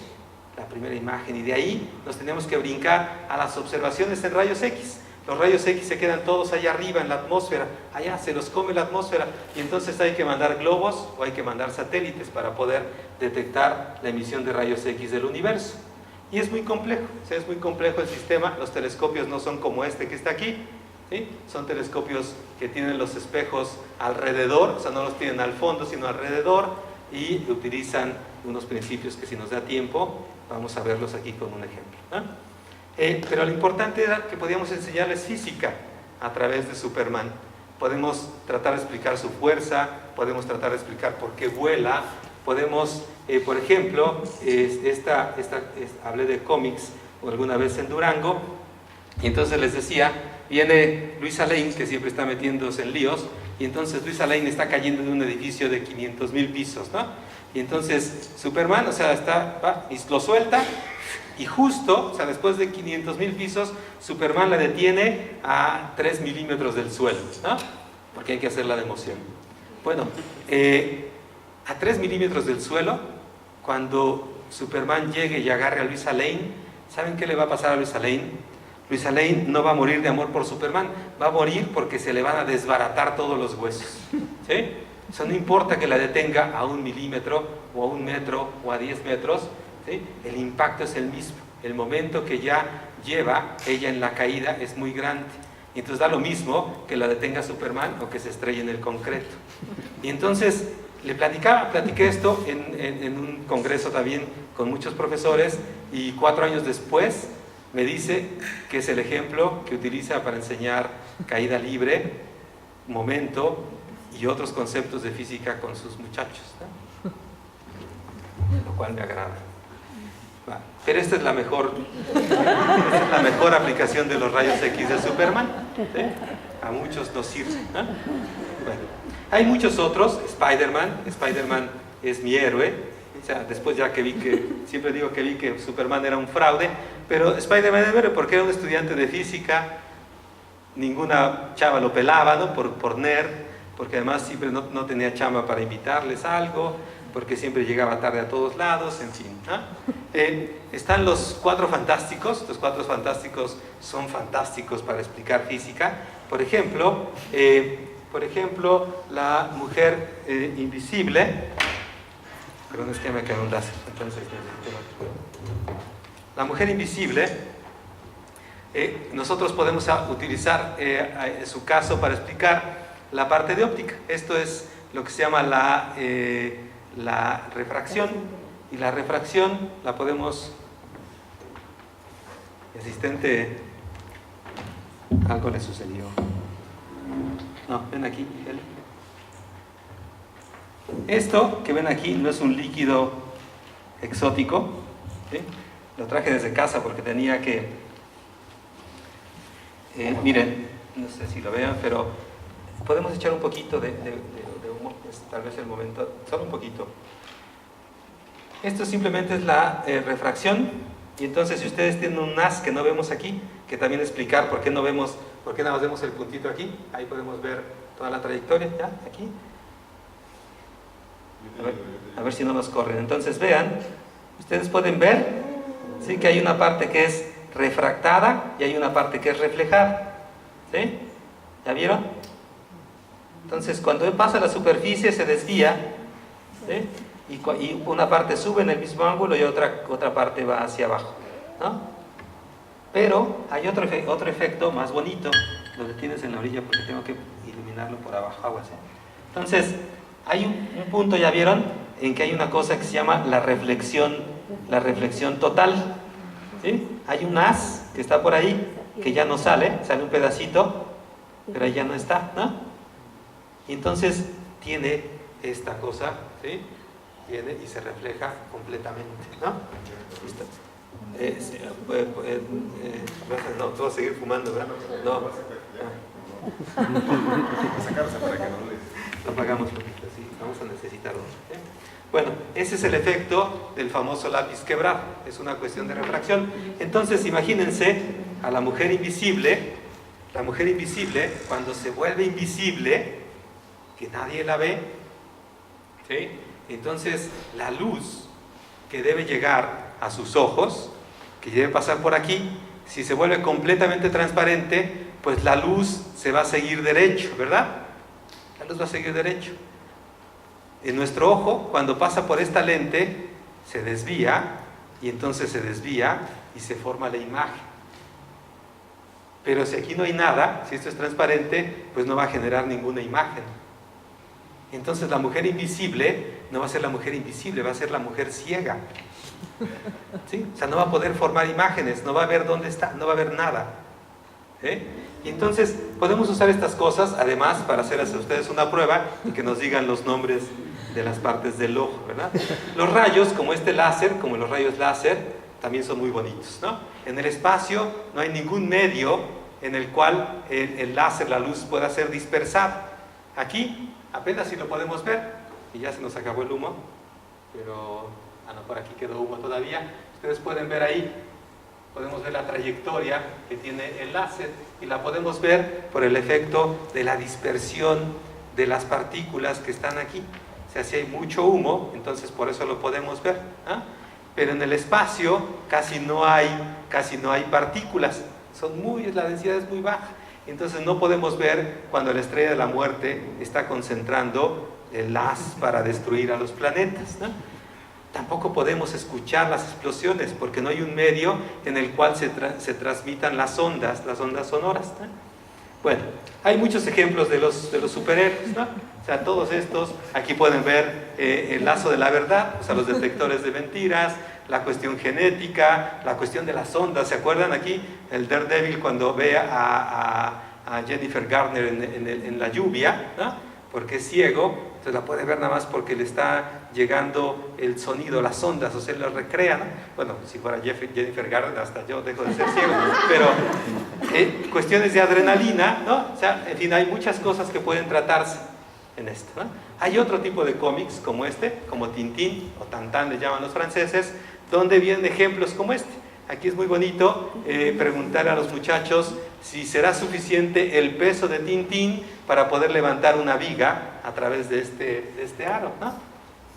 la primera imagen, y de ahí nos tenemos que brincar a las observaciones en rayos X. Los rayos X se quedan todos allá arriba en la atmósfera, allá se los come la atmósfera, y entonces hay que mandar globos o hay que mandar satélites para poder detectar la emisión de rayos X del universo. Y es muy complejo, o sea, es muy complejo el sistema. Los telescopios no son como este que está aquí, ¿sí? Son telescopios que tienen los espejos alrededor, o sea, no los tienen al fondo, sino alrededor, y utilizan unos principios que, si nos da tiempo, vamos a verlos aquí con un ejemplo, ¿no? Pero lo importante era que podíamos enseñarles física a través de Superman. Podemos tratar de explicar su fuerza, podemos tratar de explicar por qué vuela, podemos, por ejemplo, hablé de cómics alguna vez en Durango, y entonces les decía, viene Luisa Lane, que siempre está metiéndose en líos, y entonces Luisa Lane está cayendo de un edificio de 500,000 pisos, ¿no? Y entonces Superman, o sea, va y lo suelta, y justo, o sea, después de 500,000 pisos, Superman la detiene a 3 milímetros del suelo, ¿no? Porque hay que hacerla de emoción. Bueno, a 3 milímetros del suelo, cuando Superman llegue y agarre a Luisa Lane, ¿saben qué le va a pasar a Luisa Lane? Luisa Lane no va a morir de amor por Superman, va a morir porque se le van a desbaratar todos los huesos, ¿sí? O sea, no importa que la detenga a 1 milímetro, o a 1 metro, o a 10 metros, ¿sí? El impacto es el mismo. El momento que ya lleva ella en la caída es muy grande. Y entonces da lo mismo que la detenga Superman o que se estrelle en el concreto. Y entonces platiqué esto en un congreso también con muchos profesores y 4 años después me dice que es el ejemplo que utiliza para enseñar caída libre, momento y otros conceptos de física con sus muchachos, ¿no? Lo cual me agrada. Pero esta es la mejor aplicación de los rayos X de Superman, ¿sí? A muchos nos sirve, ¿no? Bueno, hay muchos otros. Spider-Man es mi héroe. O sea, después ya que siempre digo que vi que Superman era un fraude, pero Spider-Man es héroe porque era un estudiante de física, ninguna chava lo pelaba, ¿no? Por nerd, porque además siempre no tenía chamba para invitarles algo, porque siempre llegaba tarde a todos lados, en fin, ¿no? Están los Cuatro Fantásticos. Los Cuatro Fantásticos son fantásticos para explicar física. Por ejemplo, la mujer invisible. Perdón, es que me quedó un láser. Entonces, la mujer invisible, nosotros podemos utilizar su caso para explicar la parte de óptica. Esto es lo que se llama la refracción. Y la refracción la podemos... El asistente... Algo le sucedió. No, ven aquí. Esto que ven aquí no es un líquido exótico, ¿sí? Lo traje desde casa porque tenía que... miren, no sé si lo vean, pero podemos echar un poquito de humo. Es tal vez el momento, solo un poquito. Esto simplemente es la refracción. Y entonces si ustedes tienen un haz que no vemos aquí, que también explicar por qué nada más vemos el puntito aquí, ahí podemos ver toda la trayectoria, ¿ya? Aquí. A ver si no nos corren. Entonces vean, ustedes pueden ver, ¿sí? Que hay una parte que es refractada y hay una parte que es reflejada, ¿sí? ¿Ya vieron? Entonces cuando pasa la superficie se desvía, ¿sí? Y una parte sube en el mismo ángulo y otra parte va hacia abajo, ¿no? Pero hay otro efecto más bonito. Lo detienes en la orilla porque tengo que iluminarlo por abajo, aguas, ¿eh? Entonces hay un punto, ya vieron, en que hay una cosa que se llama la reflexión total, ¿sí? Hay un haz que está por ahí que ya no sale un pedacito, pero ahí ya no está, ¿no? Y entonces tiene esta cosa, ¿sí? Tiene y se refleja completamente, ¿no? ¿Listo? No, tú vas a seguir fumando, ¿verdad? No. Lo apagamos poquito, sí, vamos a necesitarlo, ¿sí? Bueno, ese es el efecto del famoso lápiz quebrado, es una cuestión de refracción. Entonces imagínense a la mujer invisible, cuando se vuelve invisible, que nadie la ve, ¿sí? Entonces la luz que debe llegar a sus ojos, que debe pasar por aquí, si se vuelve completamente transparente, pues la luz se va a seguir derecho, ¿verdad? La luz va a seguir derecho. En nuestro ojo, cuando pasa por esta lente, se desvía, y entonces se desvía y se forma la imagen. Pero si aquí no hay nada, si esto es transparente, pues no va a generar ninguna imagen. Entonces la mujer invisible no va a ser la mujer invisible, va a ser la mujer ciega, ¿sí? O sea, no va a poder formar imágenes, no va a ver dónde está, no va a ver nada, ¿eh? Y entonces podemos usar estas cosas además para hacer a ustedes una prueba y que nos digan los nombres de las partes del ojo, ¿verdad? Los rayos, como este láser, como los rayos láser, también son muy bonitos, ¿no? En el espacio no hay ningún medio en el cual el láser, la luz, pueda ser dispersada. Aquí apenas si lo podemos ver, y ya se nos acabó el humo, pero no, por aquí quedó humo todavía. Ustedes pueden ver ahí, podemos ver la trayectoria que tiene el láser y la podemos ver por el efecto de la dispersión de las partículas que están aquí. O sea, si hay mucho humo, entonces por eso lo podemos ver, ¿ah? Pero en el espacio casi no hay partículas, la densidad es muy baja. Entonces no podemos ver cuando la estrella de la muerte está concentrando el haz para destruir a los planetas, ¿no? Tampoco podemos escuchar las explosiones porque no hay un medio en el cual se transmitan las ondas sonoras, ¿no? Bueno, hay muchos ejemplos de los superhéroes, ¿no? O sea, todos estos, aquí pueden ver el lazo de la verdad, o sea, los detectores de mentiras, la cuestión genética, la cuestión de las ondas. ¿Se acuerdan aquí? El Daredevil cuando ve a Jennifer Garner en la lluvia, ¿no? Porque es ciego, entonces la puede ver nada más porque le está llegando el sonido, las ondas, o sea, lo recrea, ¿no? Bueno, si fuera Jennifer Garner, hasta yo dejo de ser ciego, pero cuestiones de adrenalina, ¿no? O sea, en fin, hay muchas cosas que pueden tratarse en esto, ¿no? Hay otro tipo de cómics como este, como Tintín o Tantán le llaman los franceses, donde vienen ejemplos como este. Aquí es muy bonito preguntar a los muchachos si será suficiente el peso de Tintín para poder levantar una viga a través de este aro, ¿no?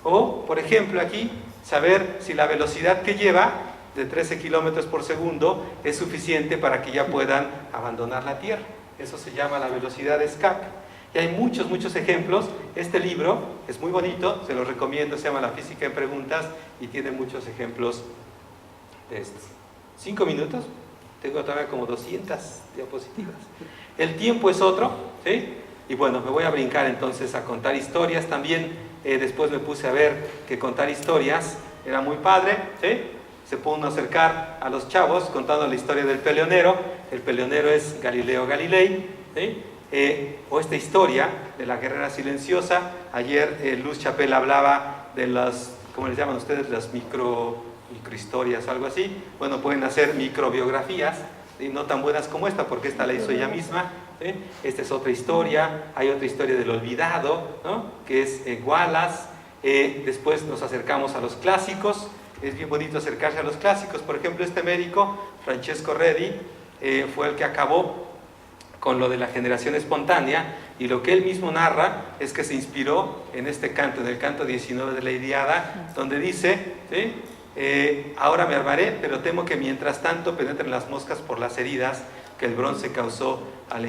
O, por ejemplo, aquí, saber si la velocidad que lleva, de 13 kilómetros por segundo, es suficiente para que ya puedan abandonar la Tierra. Eso se llama la velocidad de escape. Y hay muchos, muchos ejemplos. Este libro es muy bonito, se lo recomiendo, se llama La física en preguntas y tiene muchos ejemplos de estos. 5 minutos, tengo todavía como 200 diapositivas. El tiempo es otro, ¿sí? Y bueno, me voy a brincar entonces a contar historias también. Después me puse a ver que contar historias era muy padre, ¿sí? Se puede uno acercar a los chavos contando la historia del peleonero. El peleonero es Galileo Galilei, ¿sí? O esta historia de la guerrera silenciosa. Ayer Luz Chapel hablaba de las, ¿cómo les llaman ustedes? Las microhistorias, algo así. Bueno, pueden hacer microbiografías, ¿sí? No tan buenas como esta, porque esta la hizo ella misma, ¿sí? Esta es otra historia. Hay otra historia del olvidado, ¿no? Que es Wallace. Después nos acercamos a los clásicos. Es bien bonito acercarse a los clásicos. Por ejemplo, este médico, Francesco Redi, fue el que acabó con lo de la generación espontánea, y lo que él mismo narra es que se inspiró en este canto, en el canto 19 de la Ilíada, donde dice, ¿sí? Ahora me armaré, pero temo que mientras tanto penetren las moscas por las heridas que el bronce causó al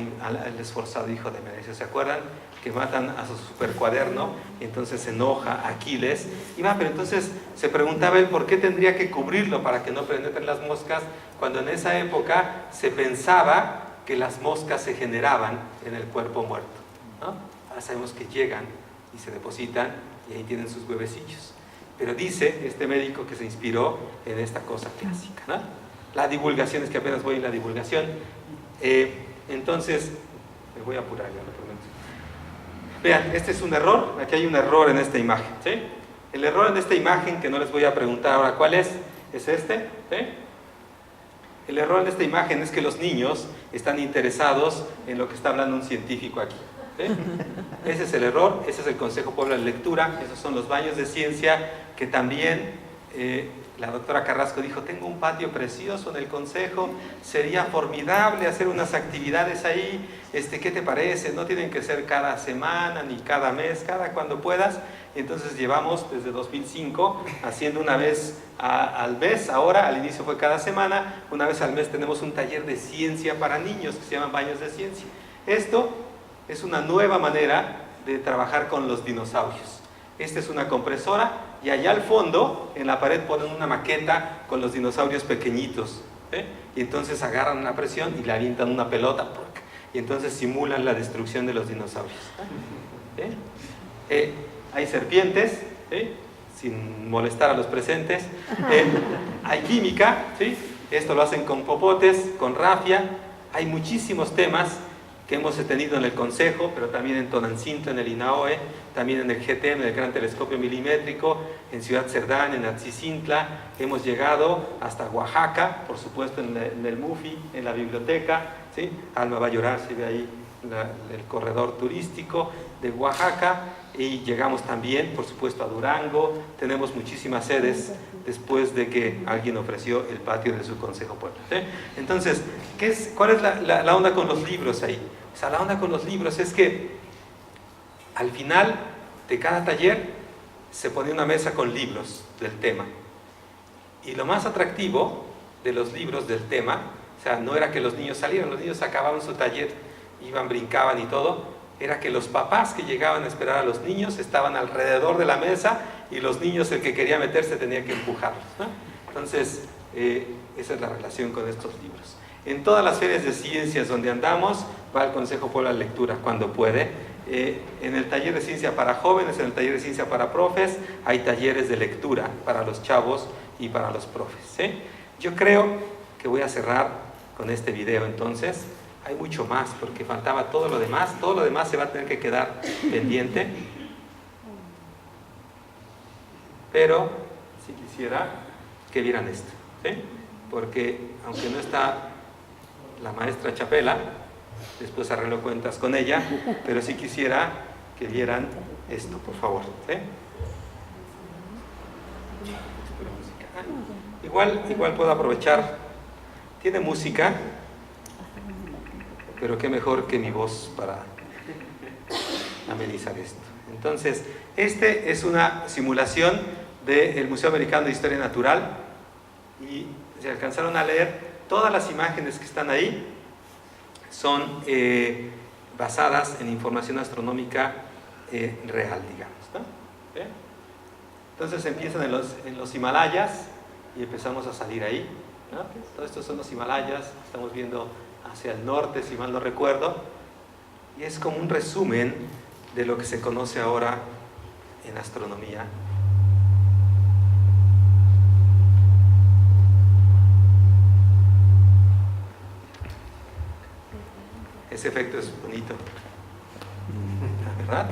esforzado hijo de Menelao. ¿Se acuerdan? Que matan a su supercuaderno, y entonces se enoja Aquiles, y va, pero entonces se preguntaba él por qué tendría que cubrirlo para que no penetren las moscas, cuando en esa época se pensaba que las moscas se generaban en el cuerpo muerto, ¿no? Ahora sabemos que llegan y se depositan y ahí tienen sus huevecillos. Pero dice este médico que se inspiró en esta cosa clásica, ¿no? La divulgación, es que apenas voy en la divulgación. Entonces, me voy a apurar, ya lo prometo. Vean, este es un error, aquí hay un error en esta imagen, ¿sí? El error en esta imagen, que no les voy a preguntar ahora cuál es este, ¿sí? El error en esta imagen es que los niños están interesados en lo que está hablando un científico aquí, ¿sí? Ese es el error, ese es el Consejo Puebla de Lectura, esos son los baños de ciencia que también la doctora Carrasco dijo, tengo un patio precioso en el Consejo, sería formidable hacer unas actividades ahí, ¿qué te parece? No tienen que ser cada semana ni cada mes, cada cuando puedas. Entonces llevamos desde 2005 haciendo una vez al mes, ahora al inicio fue cada semana, una vez al mes tenemos un taller de ciencia para niños que se llaman baños de ciencia. Esto es una nueva manera de trabajar con los dinosaurios. Esta es una compresora y allá al fondo en la pared ponen una maqueta con los dinosaurios pequeñitos, ¿eh? Y entonces agarran una presión y le avientan una pelota y entonces simulan la destrucción de los dinosaurios, ¿eh? Hay serpientes, ¿sí? Sin molestar a los presentes, hay química, ¿sí? Esto lo hacen con popotes, con rafia. Hay muchísimos temas que hemos tenido en el Consejo, pero también en Tonancinto, en el INAOE, también en el GTM, en el Gran Telescopio Milimétrico, en Ciudad Cerdán, en Atzicintla. Hemos llegado hasta Oaxaca, por supuesto en el MUFI, en la biblioteca, ¿sí? Alma va a llorar, se ve ahí el corredor turístico de Oaxaca, y llegamos también, por supuesto, a Durango. Tenemos muchísimas sedes después de que alguien ofreció el patio de su Consejo Puebla, ¿sí? Entonces, ¿cuál es la onda con los libros ahí? O sea, la onda con los libros es que al final de cada taller se pone una mesa con libros del tema, y lo más atractivo de los libros del tema, o sea, no era que los niños salieran, los niños acababan su taller, iban, brincaban y todo, era que los papás que llegaban a esperar a los niños estaban alrededor de la mesa, y los niños, el que quería meterse tenía que empujarlos, ¿no? Entonces, esa es la relación con estos libros. En todas las ferias de ciencias donde andamos, va el Consejo Puebla de Lectura cuando puede. En el taller de ciencia para jóvenes, en el taller de ciencia para profes, hay talleres de lectura para los chavos, y para los profes, ¿sí? Yo creo que voy a cerrar con este video entonces. Hay mucho más porque faltaba todo lo demás se va a tener que quedar pendiente, pero si quisiera que vieran esto, ¿sí? Porque aunque no está la maestra Chapela, después arreglo cuentas con ella, pero sí quisiera que vieran esto, por favor, ¿sí? Igual puedo aprovechar, tiene música, pero qué mejor que mi voz para amenizar esto. Entonces, este es una simulación del Museo Americano de Historia Natural y se alcanzaron a leer, todas las imágenes que están ahí son basadas en información astronómica real, digamos, ¿no? ¿Eh? Entonces empiezan en los Himalayas y empezamos a salir ahí, ¿no? Todos estos son los Himalayas, estamos viendo hacia el norte, si mal no recuerdo, y es como un resumen de lo que se conoce ahora en astronomía. Ese efecto es bonito, ¿verdad?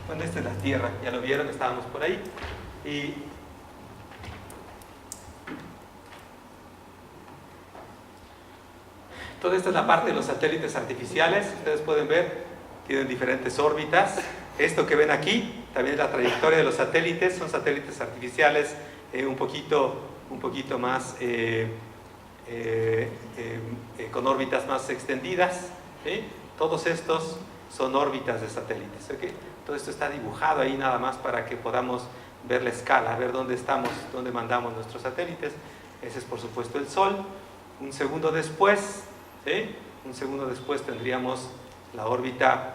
Bueno, esta es la Tierra, ya lo vieron, estábamos por ahí. Y toda esta es la parte de los satélites artificiales. Ustedes pueden ver, tienen diferentes órbitas. Esto que ven aquí, también es la trayectoria de los satélites. Son satélites artificiales un poquito más, con órbitas más extendidas, ¿sí? Todos estos son órbitas de satélites, ¿okay? Todo esto está dibujado ahí nada más para que podamos ver la escala, ver dónde estamos, dónde mandamos nuestros satélites. Ese es por supuesto el Sol. Un segundo después, ¿sí? Un segundo después tendríamos la órbita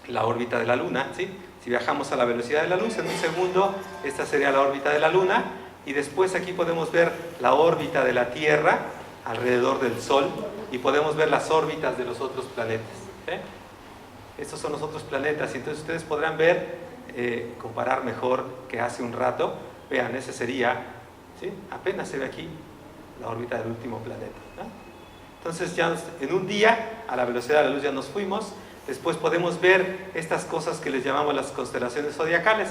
de la Luna, ¿sí? Si viajamos a la velocidad de la luz, en un segundo esta sería la órbita de la Luna, y después aquí podemos ver la órbita de la Tierra alrededor del Sol, y podemos ver las órbitas de los otros planetas, ¿sí? Estos son los otros planetas, y entonces ustedes podrán ver, comparar mejor que hace un rato. Vean, ese sería, ¿sí? Apenas se ve aquí la órbita del último planeta, ¿no? Entonces ya en un día, a la velocidad de la luz ya nos fuimos. Después podemos ver estas cosas que les llamamos las constelaciones zodiacales.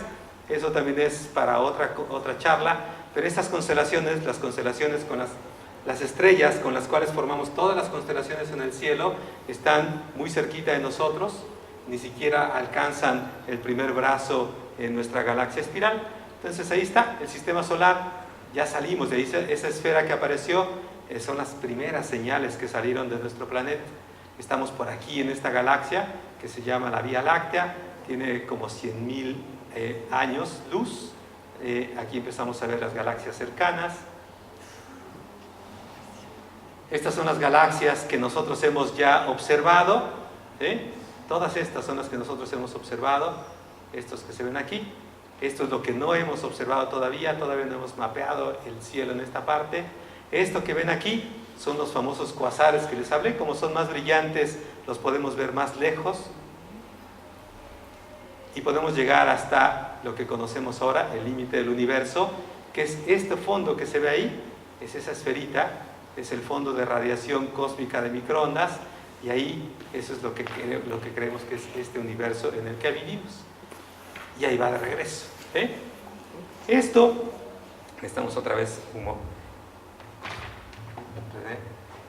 Eso también es para otra charla, pero estas constelaciones, las constelaciones con las estrellas con las cuales formamos todas las constelaciones en el cielo, están muy cerquita de nosotros, ni siquiera alcanzan el primer brazo en nuestra galaxia espiral. Entonces ahí está, el sistema solar, ya salimos de ahí, esa esfera que apareció, son las primeras señales que salieron de nuestro planeta. Estamos por aquí en esta galaxia que se llama la Vía Láctea, tiene como 100.000 años luz. Aquí empezamos a ver las galaxias cercanas. Estas son las galaxias que nosotros hemos ya observado, ¿sí? Todas estas son las que nosotros hemos observado, estos que se ven aquí. Esto es lo que no hemos observado todavía no hemos mapeado el cielo en esta parte. Esto que ven aquí son los famosos cuasares que les hablé. Como son más brillantes, los podemos ver más lejos y podemos llegar hasta lo que conocemos ahora, el límite del universo, que es este fondo que se ve ahí, es esa esferita, es el fondo de radiación cósmica de microondas, y ahí eso es lo que creemos que es este universo en el que vivimos. Y ahí va de regreso, ¿sí? Esto, estamos otra vez humo.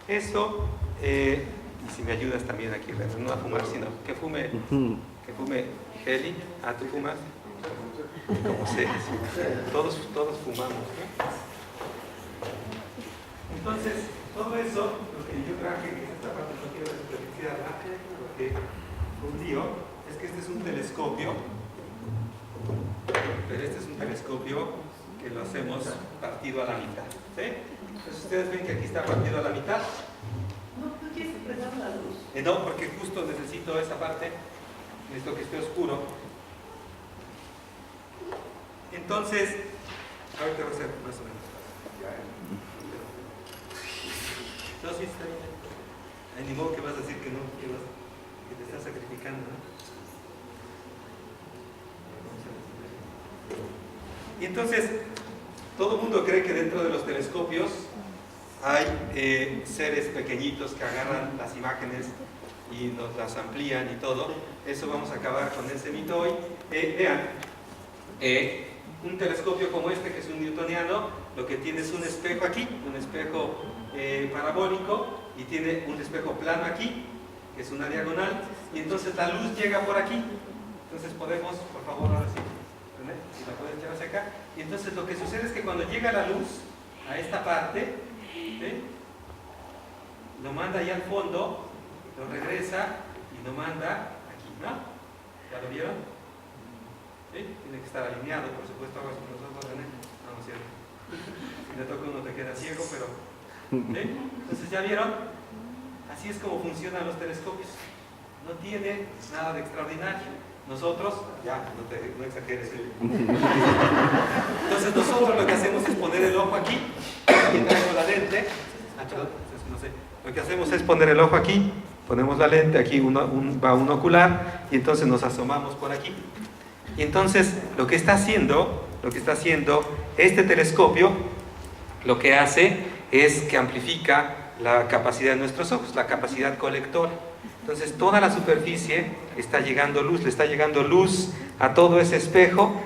Esto, y si me ayudas también aquí, no a fumar, sino que fume Heli. Ah, ¿tú fumas? Como sé, todos fumamos, ¿no? Entonces, todo eso, lo que yo traje, que es esta parte, no quiero desperdiciarla, porque un lío, es que este es un telescopio, pero este es un telescopio que lo hacemos partido a la mitad, ¿sí? Entonces ustedes ven que aquí está partido a la mitad. No, ¿tú quieres prender la luz? No, porque justo necesito esa parte, necesito que esté oscuro. Entonces, ahorita va a ser más o menos. No, sí, está bien. Hay ni modo que vas a decir que no, que te estás sacrificando, ¿no? Y entonces, todo el mundo cree que dentro de los telescopios hay seres pequeñitos que agarran las imágenes y nos las amplían y todo. Eso vamos a acabar con ese mito hoy. Vean, un telescopio como este, que es un newtoniano, lo que tiene es un espejo aquí, un espejo parabólico, y tiene un espejo plano aquí, que es una diagonal, y entonces la luz llega por aquí. Entonces podemos, por favor, ahora sí, ¿entendés? Si la pueden echar hacia acá. Y entonces lo que sucede es que cuando llega la luz a esta parte, ¿sí?, lo manda ahí al fondo, lo regresa y lo manda aquí, ¿no? ¿Ya lo vieron? ¿Sí? Tiene que estar alineado, por supuesto, hagas con nosotros, René. No, no es cierto. Si le toca uno te queda ciego, pero... ¿sí? Entonces, ¿ya vieron? Así es como funcionan los telescopios. No tiene nada de extraordinario. Nosotros, ya, no exageres. Entonces, nosotros lo que hacemos es poner el ojo aquí, aquí traigo la lente. Perdón, no sé. Lo que hacemos es poner el ojo aquí, ponemos la lente, aquí va un ocular, y entonces nos asomamos por aquí. Y entonces lo que está haciendo este telescopio, lo que hace es que amplifica la capacidad de nuestros ojos, la capacidad colectora. Entonces toda la superficie está llegando luz, le está llegando luz a todo ese espejo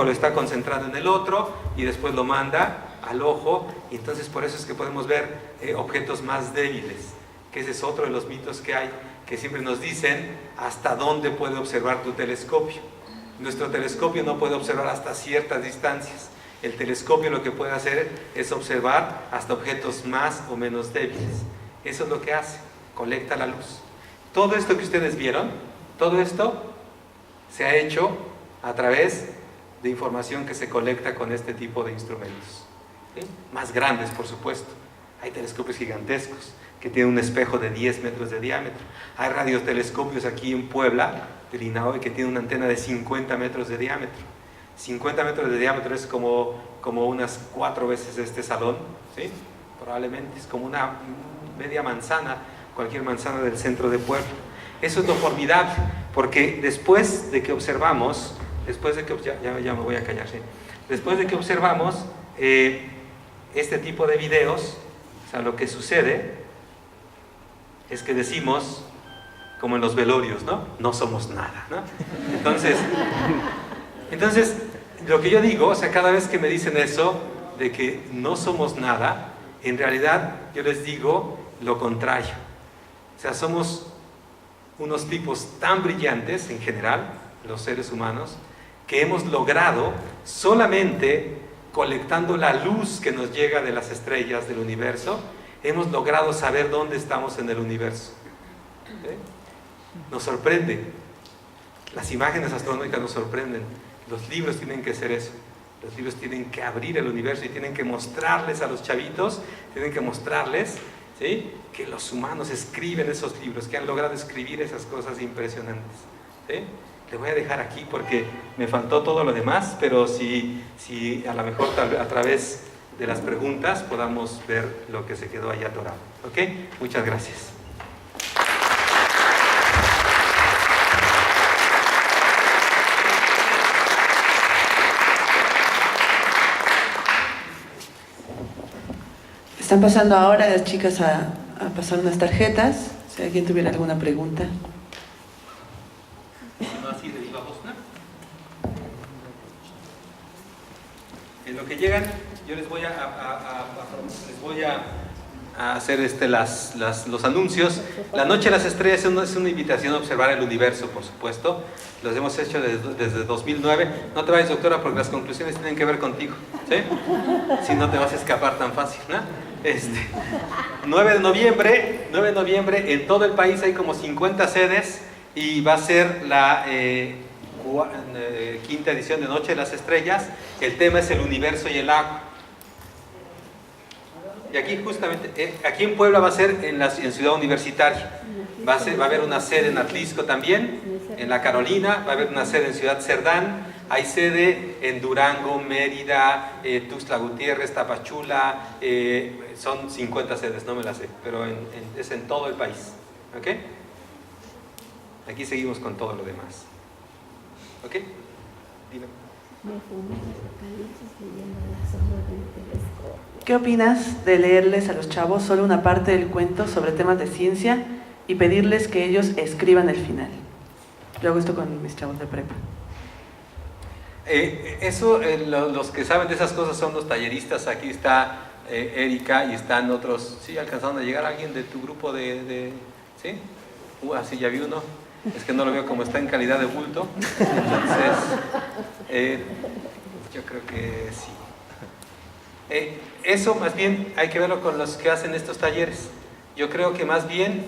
lo está concentrando en el otro y después lo manda al ojo, y entonces por eso es que podemos ver objetos más débiles, que ese es otro de los mitos que hay, que siempre nos dicen hasta dónde puede observar tu telescopio. Nuestro telescopio no puede observar hasta ciertas distancias. El telescopio lo que puede hacer es observar hasta objetos más o menos débiles. Eso es lo que hace, colecta la luz. Todo esto que ustedes vieron, todo esto se ha hecho a través de información que se colecta con este tipo de instrumentos. ¿Sí? Más grandes, por supuesto. Hay telescopios gigantescos que tienen un espejo de 10 metros de diámetro. Hay radiotelescopios aquí en Puebla, del INAHOY, que tienen una antena de 50 metros de diámetro. 50 metros de diámetro es como unas 4 veces este salón, ¿sí? Probablemente es como una media manzana, cualquier manzana del centro de Puebla. Eso es lo formidable, porque después de que observamos, ya me voy a callar, ¿sí? Después de que observamos este tipo de videos, o sea, lo que sucede es que decimos, como en los velorios, ¿no? No somos nada, ¿no? Entonces, lo que yo digo, o sea, cada vez que me dicen eso, de que no somos nada, en realidad yo les digo lo contrario. O sea, somos unos tipos tan brillantes en general, los seres humanos, que hemos logrado solamente colectando la luz que nos llega de las estrellas del universo, hemos logrado saber dónde estamos en el universo. ¿Sí? Nos sorprende. Las imágenes astronómicas nos sorprenden. Los libros tienen que ser eso. Los libros tienen que abrir el universo y tienen que mostrarles a los chavitos, tienen que mostrarles, ¿sí?, que los humanos escriben esos libros, que han logrado escribir esas cosas impresionantes. ¿Sí? Le voy a dejar aquí porque me faltó todo lo demás, pero si a lo mejor a través de las preguntas podamos ver lo que se quedó ahí atorado. ¿Ok? Muchas gracias. Están pasando ahora las chicas a pasar unas tarjetas, si alguien tuviera alguna pregunta. No así de viva voz, ¿no? En lo que llegan, yo les voy a hacer los anuncios. La Noche de las Estrellas es una invitación a observar el universo, por supuesto. Los hemos hecho desde 2009. No te vayas, doctora, porque las conclusiones tienen que ver contigo, ¿sí? Si no te vas a escapar tan fácil, ¿no? 9 de noviembre, en todo el país hay como 50 sedes y va a ser la quinta edición de Noche de las Estrellas. El tema es el universo y el agua. Y aquí justamente, aquí en Puebla va a ser en Ciudad Universitaria. Va a haber una sede en Atlisco también, en La Carolina, va a haber una sede en Ciudad Cerdán, hay sede en Durango, Mérida, Tuxtla Gutiérrez, Tapachula, son 50 sedes, no me las sé, pero es en todo el país. ¿Ok? Aquí seguimos con todo lo demás. ¿Ok? Dime. Me fumé el apocalipsis leyendo las sombras del telescopio. ¿Qué opinas de leerles a los chavos solo una parte del cuento sobre temas de ciencia y pedirles que ellos escriban el final? Yo hago esto con mis chavos de prepa. Los que saben de esas cosas son los talleristas. Aquí está Erika y están otros. ¿Sí? ¿Alcanzaron a llegar alguien de tu grupo ¿sí? Sí, ya vi uno. Es que no lo veo como está en calidad de bulto. Entonces, yo creo que sí. Eso más bien hay que verlo con los que hacen estos talleres. Yo creo que más bien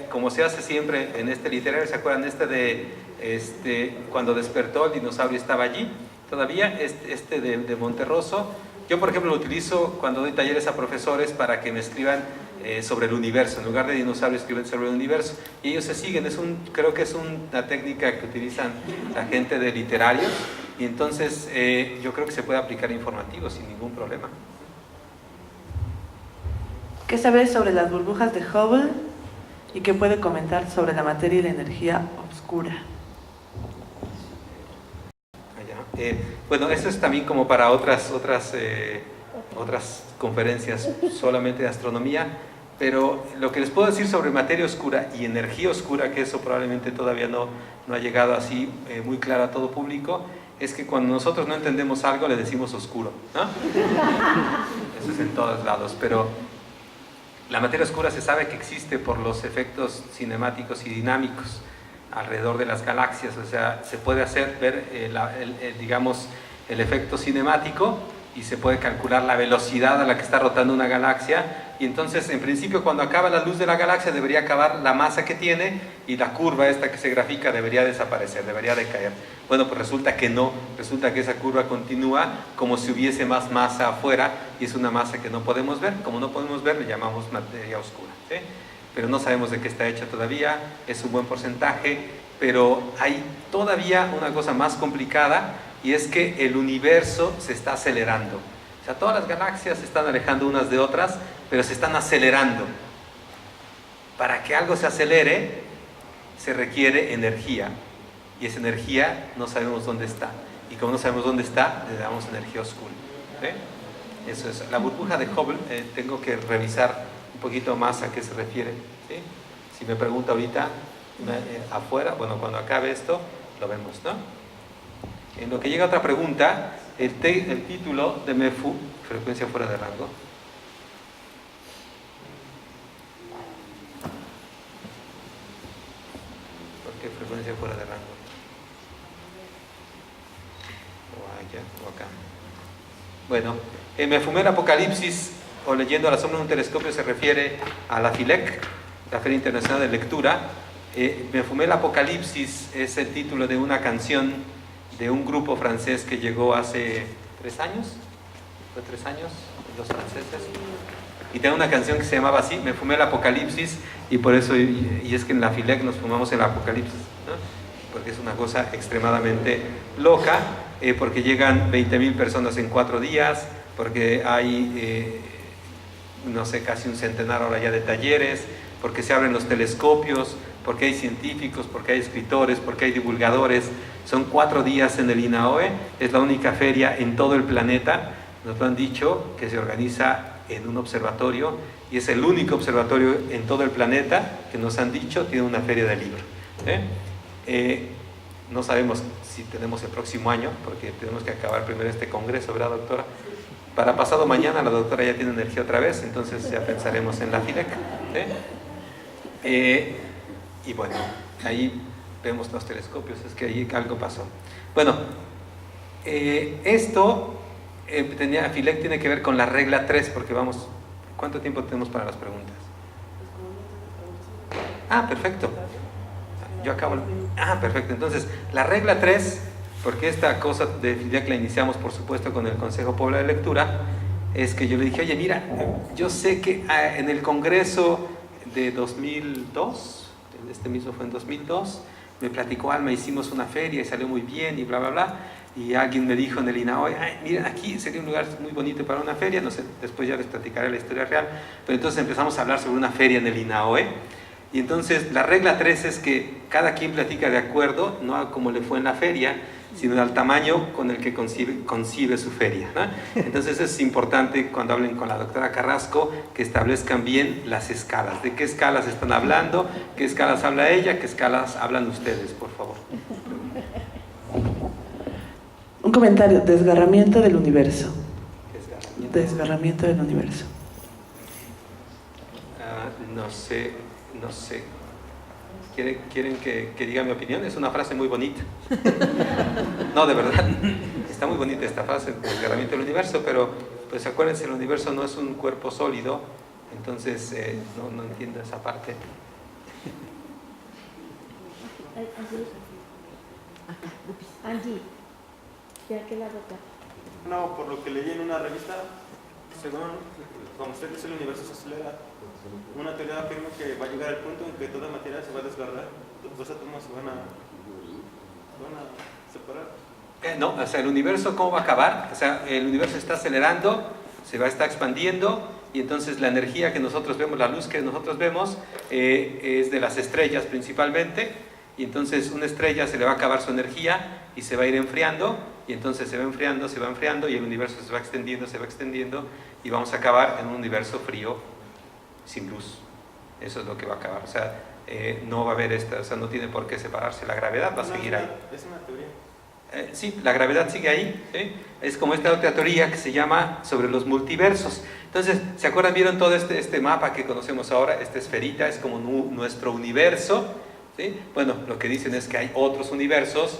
como se hace siempre en este literario, ¿se acuerdan cuando despertó el dinosaurio estaba allí? Todavía de Monterroso. Yo, por ejemplo, lo utilizo cuando doy talleres a profesores para que me escriban sobre el universo. En lugar de dinosaurio, escriben sobre el universo. Y ellos se siguen. Creo que es una técnica que utilizan la gente de literarios. Y entonces yo creo que se puede aplicar informativo sin ningún problema. ¿Qué sabes sobre las burbujas de Hubble y qué puede comentar sobre la materia y la energía oscura? Bueno, eso es también como para otras conferencias solamente de astronomía, pero lo que les puedo decir sobre materia oscura y energía oscura, que eso probablemente todavía no ha llegado así muy claro a todo público, es que cuando nosotros no entendemos algo le decimos oscuro, ¿no? Eso es en todos lados, pero la materia oscura se sabe que existe por los efectos cinemáticos y dinámicos alrededor de las galaxias. O sea, se puede ver digamos, el efecto cinemático y se puede calcular la velocidad a la que está rotando una galaxia, y entonces en principio cuando acaba la luz de la galaxia debería acabar la masa que tiene y la curva esta que se grafica debería desaparecer, debería decaer. Bueno, pues resulta que no, resulta que esa curva continúa como si hubiese más masa afuera, y es una masa que no podemos ver. Como no podemos ver, le llamamos materia oscura, ¿sí? Pero no sabemos de qué está hecha todavía, es un buen porcentaje, pero hay todavía una cosa más complicada, y es que el universo se está acelerando. O sea, todas las galaxias se están alejando unas de otras, pero se están acelerando. Para que algo se acelere, se requiere energía, y esa energía no sabemos dónde está. Y como no sabemos dónde está, le damos energía oscura, ¿sí? Eso es. La burbuja de Hubble, tengo que revisar un poquito más a qué se refiere, ¿sí? Si me pregunta ahorita, afuera, bueno, cuando acabe esto, lo vemos, ¿no? En lo que llega otra pregunta, el título de MEFU, frecuencia fuera de rango. ¿Por qué frecuencia fuera de rango? O allá, o acá. Bueno, me fumé el Apocalipsis, o leyendo a la sombra de un telescopio, se refiere a la FILEC, la Feria Internacional de Lectura. Me fumé el Apocalipsis es el título de una canción de un grupo francés que llegó hace 3 años. ¿Fue 3 años? Los franceses. Y tengo una canción que se llamaba así, Me fumé el Apocalipsis, y por eso, y es que en la FILEC nos fumamos el Apocalipsis, ¿no? Porque es una cosa extremadamente loca, porque llegan 20,000 personas en 4 días, porque hay, no sé, casi un centenar ahora ya de talleres, porque se abren los telescopios, porque hay científicos, porque hay escritores, porque hay divulgadores. Son 4 días en el INAOE, es la única feria en todo el planeta, nos lo han dicho, que se organiza en un observatorio, y es el único observatorio en todo el planeta que nos han dicho tiene una feria de libro. No sabemos si tenemos el próximo año, porque tenemos que acabar primero este congreso, ¿verdad, doctora? Para pasado mañana la doctora ya tiene energía otra vez, entonces ya pensaremos en la FILEC, ¿sí? Y bueno, ahí vemos los telescopios, es que ahí algo pasó. Bueno, FILEC tiene que ver con la regla 3, porque vamos, ¿cuánto tiempo tenemos para las preguntas? Ah, perfecto. Yo acabo. Ah, perfecto. Entonces, la regla 3, porque esta cosa de FILEC la iniciamos, por supuesto, con el Consejo Popular de Lectura, es que yo le dije, oye, mira, yo sé que en el Congreso de 2002, este mismo fue en 2002, me platicó Alma, hicimos una feria y salió muy bien y bla, bla, bla, y alguien me dijo en el INAOE, ay, mira, aquí sería un lugar muy bonito para una feria, no sé, después ya les platicaré la historia real, pero entonces empezamos a hablar sobre una feria en el INAOE, y entonces la regla 3 es que cada quien platica de acuerdo, no a como le fue en la feria, sino al tamaño con el que concibe su feria, ¿no? Entonces es importante cuando hablen con la doctora Carrasco que establezcan bien las escalas, de qué escalas están hablando, qué escalas habla ella, qué escalas hablan ustedes, por favor. Un comentario, desgarramiento del universo. Desgarramiento del universo. No sé. ¿Quieren que diga mi opinión? Es una frase muy bonita. No, de verdad. Está muy bonita esta frase, desgarramiento del universo, pero pues acuérdense, el universo no es un cuerpo sólido, entonces no entiendo esa parte. Angie, ¿de qué lado está? No, por lo que leí en una revista, según como usted dice, el universo se acelera. Una teoría afirma que va a llegar el punto en que toda materia se va a desgarrar, los átomos se van a separar. No, o sea, el universo, ¿cómo va a acabar? O sea, el universo está acelerando, se va a estar expandiendo, y entonces la energía que nosotros vemos, la luz que nosotros vemos, es de las estrellas principalmente, y entonces una estrella se le va a acabar su energía y se va a ir enfriando, y entonces se va enfriando, y el universo se va extendiendo, y vamos a acabar en un universo frío, sin luz. Eso es lo que va a acabar. O sea, no va a haber o sea, no tiene por qué separarse, la gravedad va a seguir ahí. Es una teoría. Sí, la gravedad sigue ahí, ¿sí? Es como esta otra teoría que se llama sobre los multiversos. Entonces, ¿se acuerdan? ¿Vieron todo este mapa que conocemos ahora? Esta esferita es como nuestro universo, ¿sí? Bueno, lo que dicen es que hay otros universos,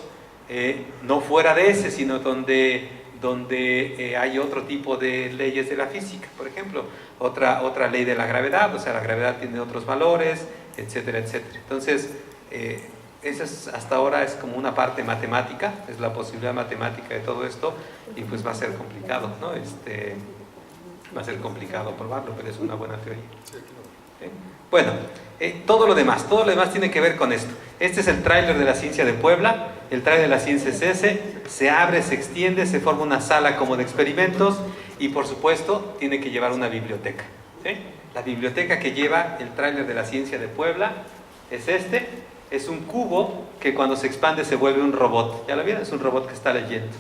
no fuera de ese, sino donde hay otro tipo de leyes de la física. Por ejemplo, otra ley de la gravedad, o sea, la gravedad tiene otros valores, etcétera, etcétera. Entonces, esa hasta ahora es como una parte matemática, es la posibilidad matemática de todo esto, y pues va a ser complicado, ¿no? Va a ser complicado probarlo, pero es una buena teoría. ¿Sí? Bueno, todo lo demás tiene que ver con esto. Este es el tráiler de la ciencia de Puebla. El tráiler de la ciencia es ese, se abre, se extiende, se forma una sala como de experimentos, y por supuesto tiene que llevar una biblioteca, ¿sí? La biblioteca que lleva el tráiler de la ciencia de Puebla es es un cubo que cuando se expande se vuelve un robot. ¿Ya lo vieron? Es un robot que está leyendo.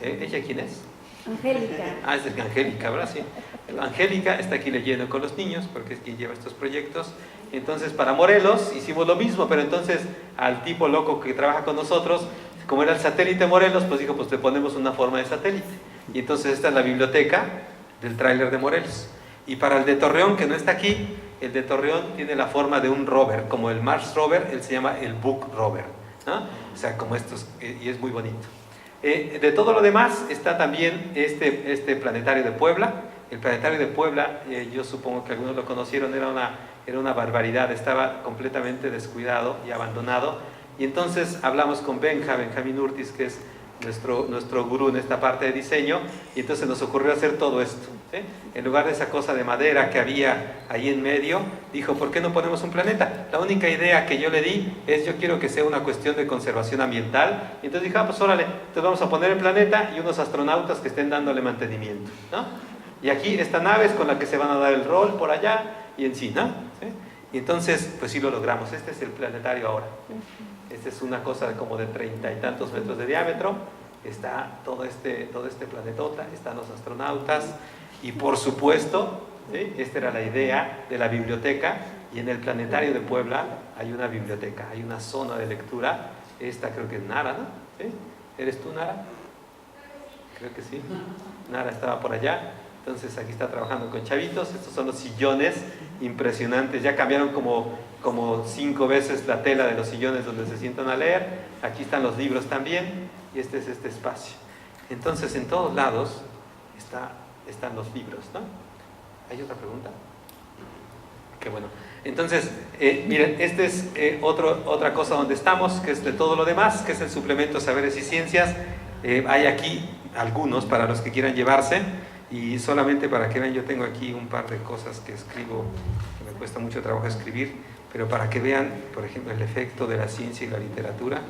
¿Ella quién es? Angélica. Es Angélica, ¿verdad? Sí. Angélica está aquí leyendo con los niños porque es quien lleva estos proyectos. Entonces, para Morelos hicimos lo mismo, pero entonces al tipo loco que trabaja con nosotros, como era el satélite Morelos, pues dijo, pues le ponemos una forma de satélite. Y entonces esta es la biblioteca del tráiler de Morelos. Y para el de Torreón, que no está aquí, el de Torreón tiene la forma de un rover, como el Mars rover, él se llama el Book rover, ¿no? O sea, como estos, y es muy bonito. De todo lo demás está también este planetario de Puebla. El planetario de Puebla, yo supongo que algunos lo conocieron, era una barbaridad, estaba completamente descuidado y abandonado. Y entonces hablamos con Benjamín Urtis, que es nuestro gurú en esta parte de diseño, y entonces nos ocurrió hacer todo esto, ¿sí? En lugar de esa cosa de madera que había ahí en medio, dijo, ¿por qué no ponemos un planeta? La única idea que yo le di es, yo quiero que sea una cuestión de conservación ambiental, y entonces dije, pues órale, entonces vamos a poner el planeta y unos astronautas que estén dándole mantenimiento, ¿no? Y aquí esta nave es con la que se van a dar el rol por allá y en sí, ¿no? ¿Sí? Y entonces, pues sí lo logramos. Este es el planetario ahora. Esta es una cosa como de 30 y tantos metros de diámetro. Está todo este planetota, están los astronautas, y por supuesto, ¿sí? Esta era la idea de la biblioteca, y en el planetario de Puebla hay una biblioteca, hay una zona de lectura. Esta creo que es Nara, ¿no? ¿Sí? ¿Eres tú, Nara? Creo que sí. Nara estaba por allá. Entonces aquí está trabajando con chavitos. Estos son los sillones impresionantes. Ya cambiaron como 5 veces la tela de los sillones donde se sientan a leer. Aquí están los libros también. Y este es este espacio. Entonces en todos lados están los libros, ¿no? ¿Hay otra pregunta? Qué bueno. Entonces, miren, este es otra cosa donde estamos, que es de todo lo demás, que es el suplemento Saberes y Ciencias. Hay aquí algunos para los que quieran llevarse. Y solamente para que vean, yo tengo aquí un par de cosas que escribo, que me cuesta mucho trabajo escribir, pero para que vean, por ejemplo, el efecto de la ciencia y la literatura.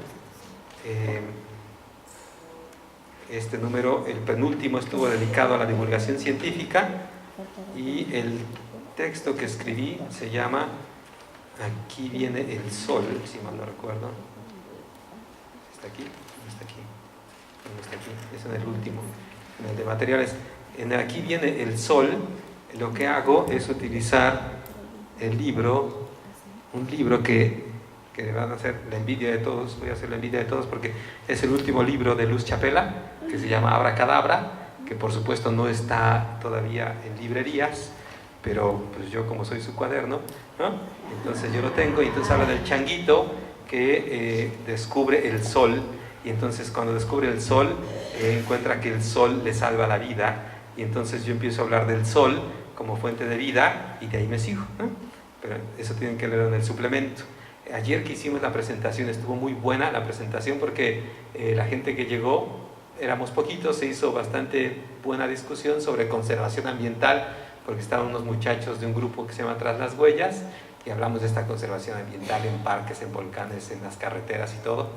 Este número, el penúltimo, estuvo dedicado a la divulgación científica, y el texto que escribí se llama Aquí viene el sol, si mal no recuerdo. ¿Está aquí? ¿No está aquí? ¿Dónde está aquí? Es en el último, en el de materiales. Aquí viene el sol. Lo que hago es utilizar el libro, un libro que van a hacer la envidia de todos. Voy a hacer la envidia de todos porque es el último libro de Luz Chapela, que se llama Abracadabra, que por supuesto no está todavía en librerías, pero pues yo como soy su cuaderno, ¿no? Entonces yo lo tengo, y entonces habla del changuito que descubre el sol, y entonces cuando descubre el sol encuentra que el sol le salva la vida, y entonces yo empiezo a hablar del sol como fuente de vida, y de ahí me sigo, ¿no? Pero eso tienen que leer en el suplemento. Ayer que hicimos la presentación estuvo muy buena la presentación, porque la gente que llegó éramos poquitos, se hizo bastante buena discusión sobre conservación ambiental, porque estaban unos muchachos de un grupo que se llama Tras las Huellas, y hablamos de esta conservación ambiental en parques, en volcanes, en las carreteras y todo,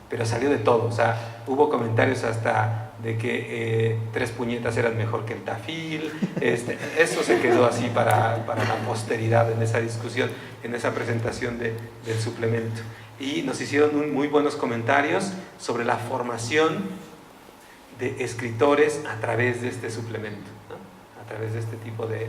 pero salió de todo. O sea, hubo comentarios hasta de que 3 puñetas eran mejor que el tafil. Eso se quedó así para la posteridad en esa discusión, en esa presentación del suplemento. Y nos hicieron muy buenos comentarios sobre la formación de escritores a través de este suplemento, ¿no? A través de este tipo de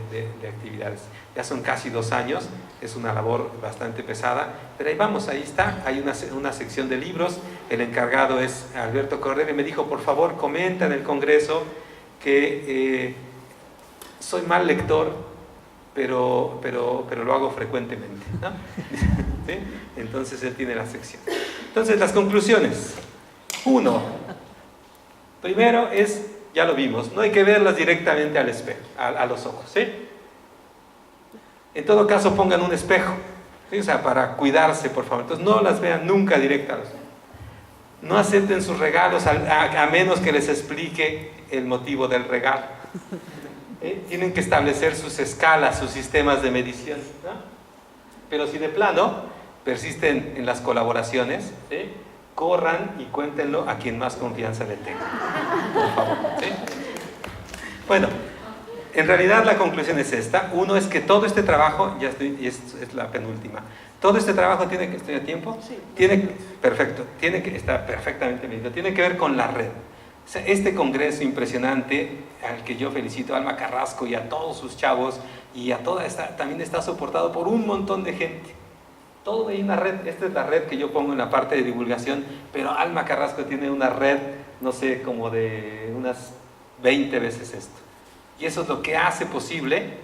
actividades. Ya son casi 2 años, es una labor bastante pesada, pero ahí vamos, ahí está. Hay una sección de libros. El encargado es Alberto Cordero, y me dijo, por favor, comenta en el Congreso que soy mal lector, pero lo hago frecuentemente, ¿no? ¿Sí? Entonces él tiene la sección. Entonces, las conclusiones. 1. Primero es, ya lo vimos, no hay que verlas directamente al espejo, a los ojos, ¿sí? En todo caso, pongan un espejo, ¿sí? O sea, para cuidarse, por favor. Entonces, no las vean nunca directas a los ojos. No acepten sus regalos a menos que les explique el motivo del regalo. Tienen que establecer sus escalas, sus sistemas de medición, ¿no? Pero si de plano persisten en las colaboraciones, ¿sí?, corran y cuéntenlo a quien más confianza le tenga, por favor, ¿sí? Bueno, en realidad la conclusión es esta. 1 es que todo este trabajo, es la penúltima, todo este trabajo tiene que, ¿estoy a tiempo? Sí. Perfecto, está perfectamente medido, tiene que ver con la red. O sea, este congreso impresionante, al que yo felicito a Alma Carrasco y a todos sus chavos, y a toda esta, también está soportado por un montón de gente. Todo hay una red. Esta es la red que yo pongo en la parte de divulgación, pero Alma Carrasco tiene una red, no sé, como de unas 20 veces esto. Y eso es lo que hace posible,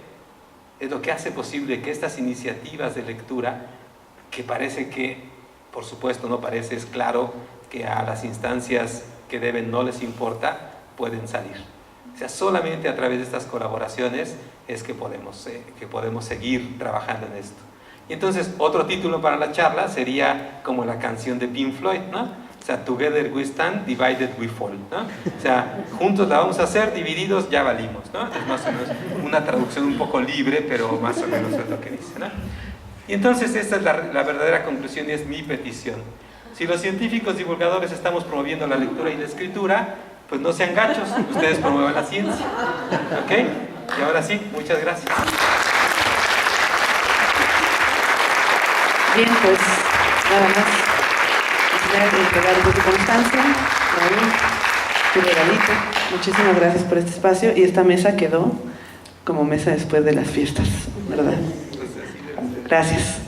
que estas iniciativas de lectura, que parece que, por supuesto no parece, es claro que a las instancias que deben no les importa, pueden salir. O sea, solamente a través de estas colaboraciones es que podemos seguir trabajando en esto. Y entonces, otro título para la charla sería como la canción de Pink Floyd, ¿no? O sea, Together we stand, divided we fall, ¿no? O sea, juntos la vamos a hacer, divididos ya valimos, ¿no? Es más o menos una traducción un poco libre, pero más o menos es lo que dice, ¿no? Y entonces esta es la verdadera conclusión, y es mi petición. Si los científicos divulgadores estamos promoviendo la lectura y la escritura, pues no sean gachos, ustedes promuevan la ciencia, ¿ok? Y ahora sí, muchas gracias. Bien, pues nada más. Quisiera entregar un poco de constancia, Raúl, tu regalito. Muchísimas gracias por este espacio, y esta mesa quedó como mesa después de las fiestas, ¿verdad? Gracias.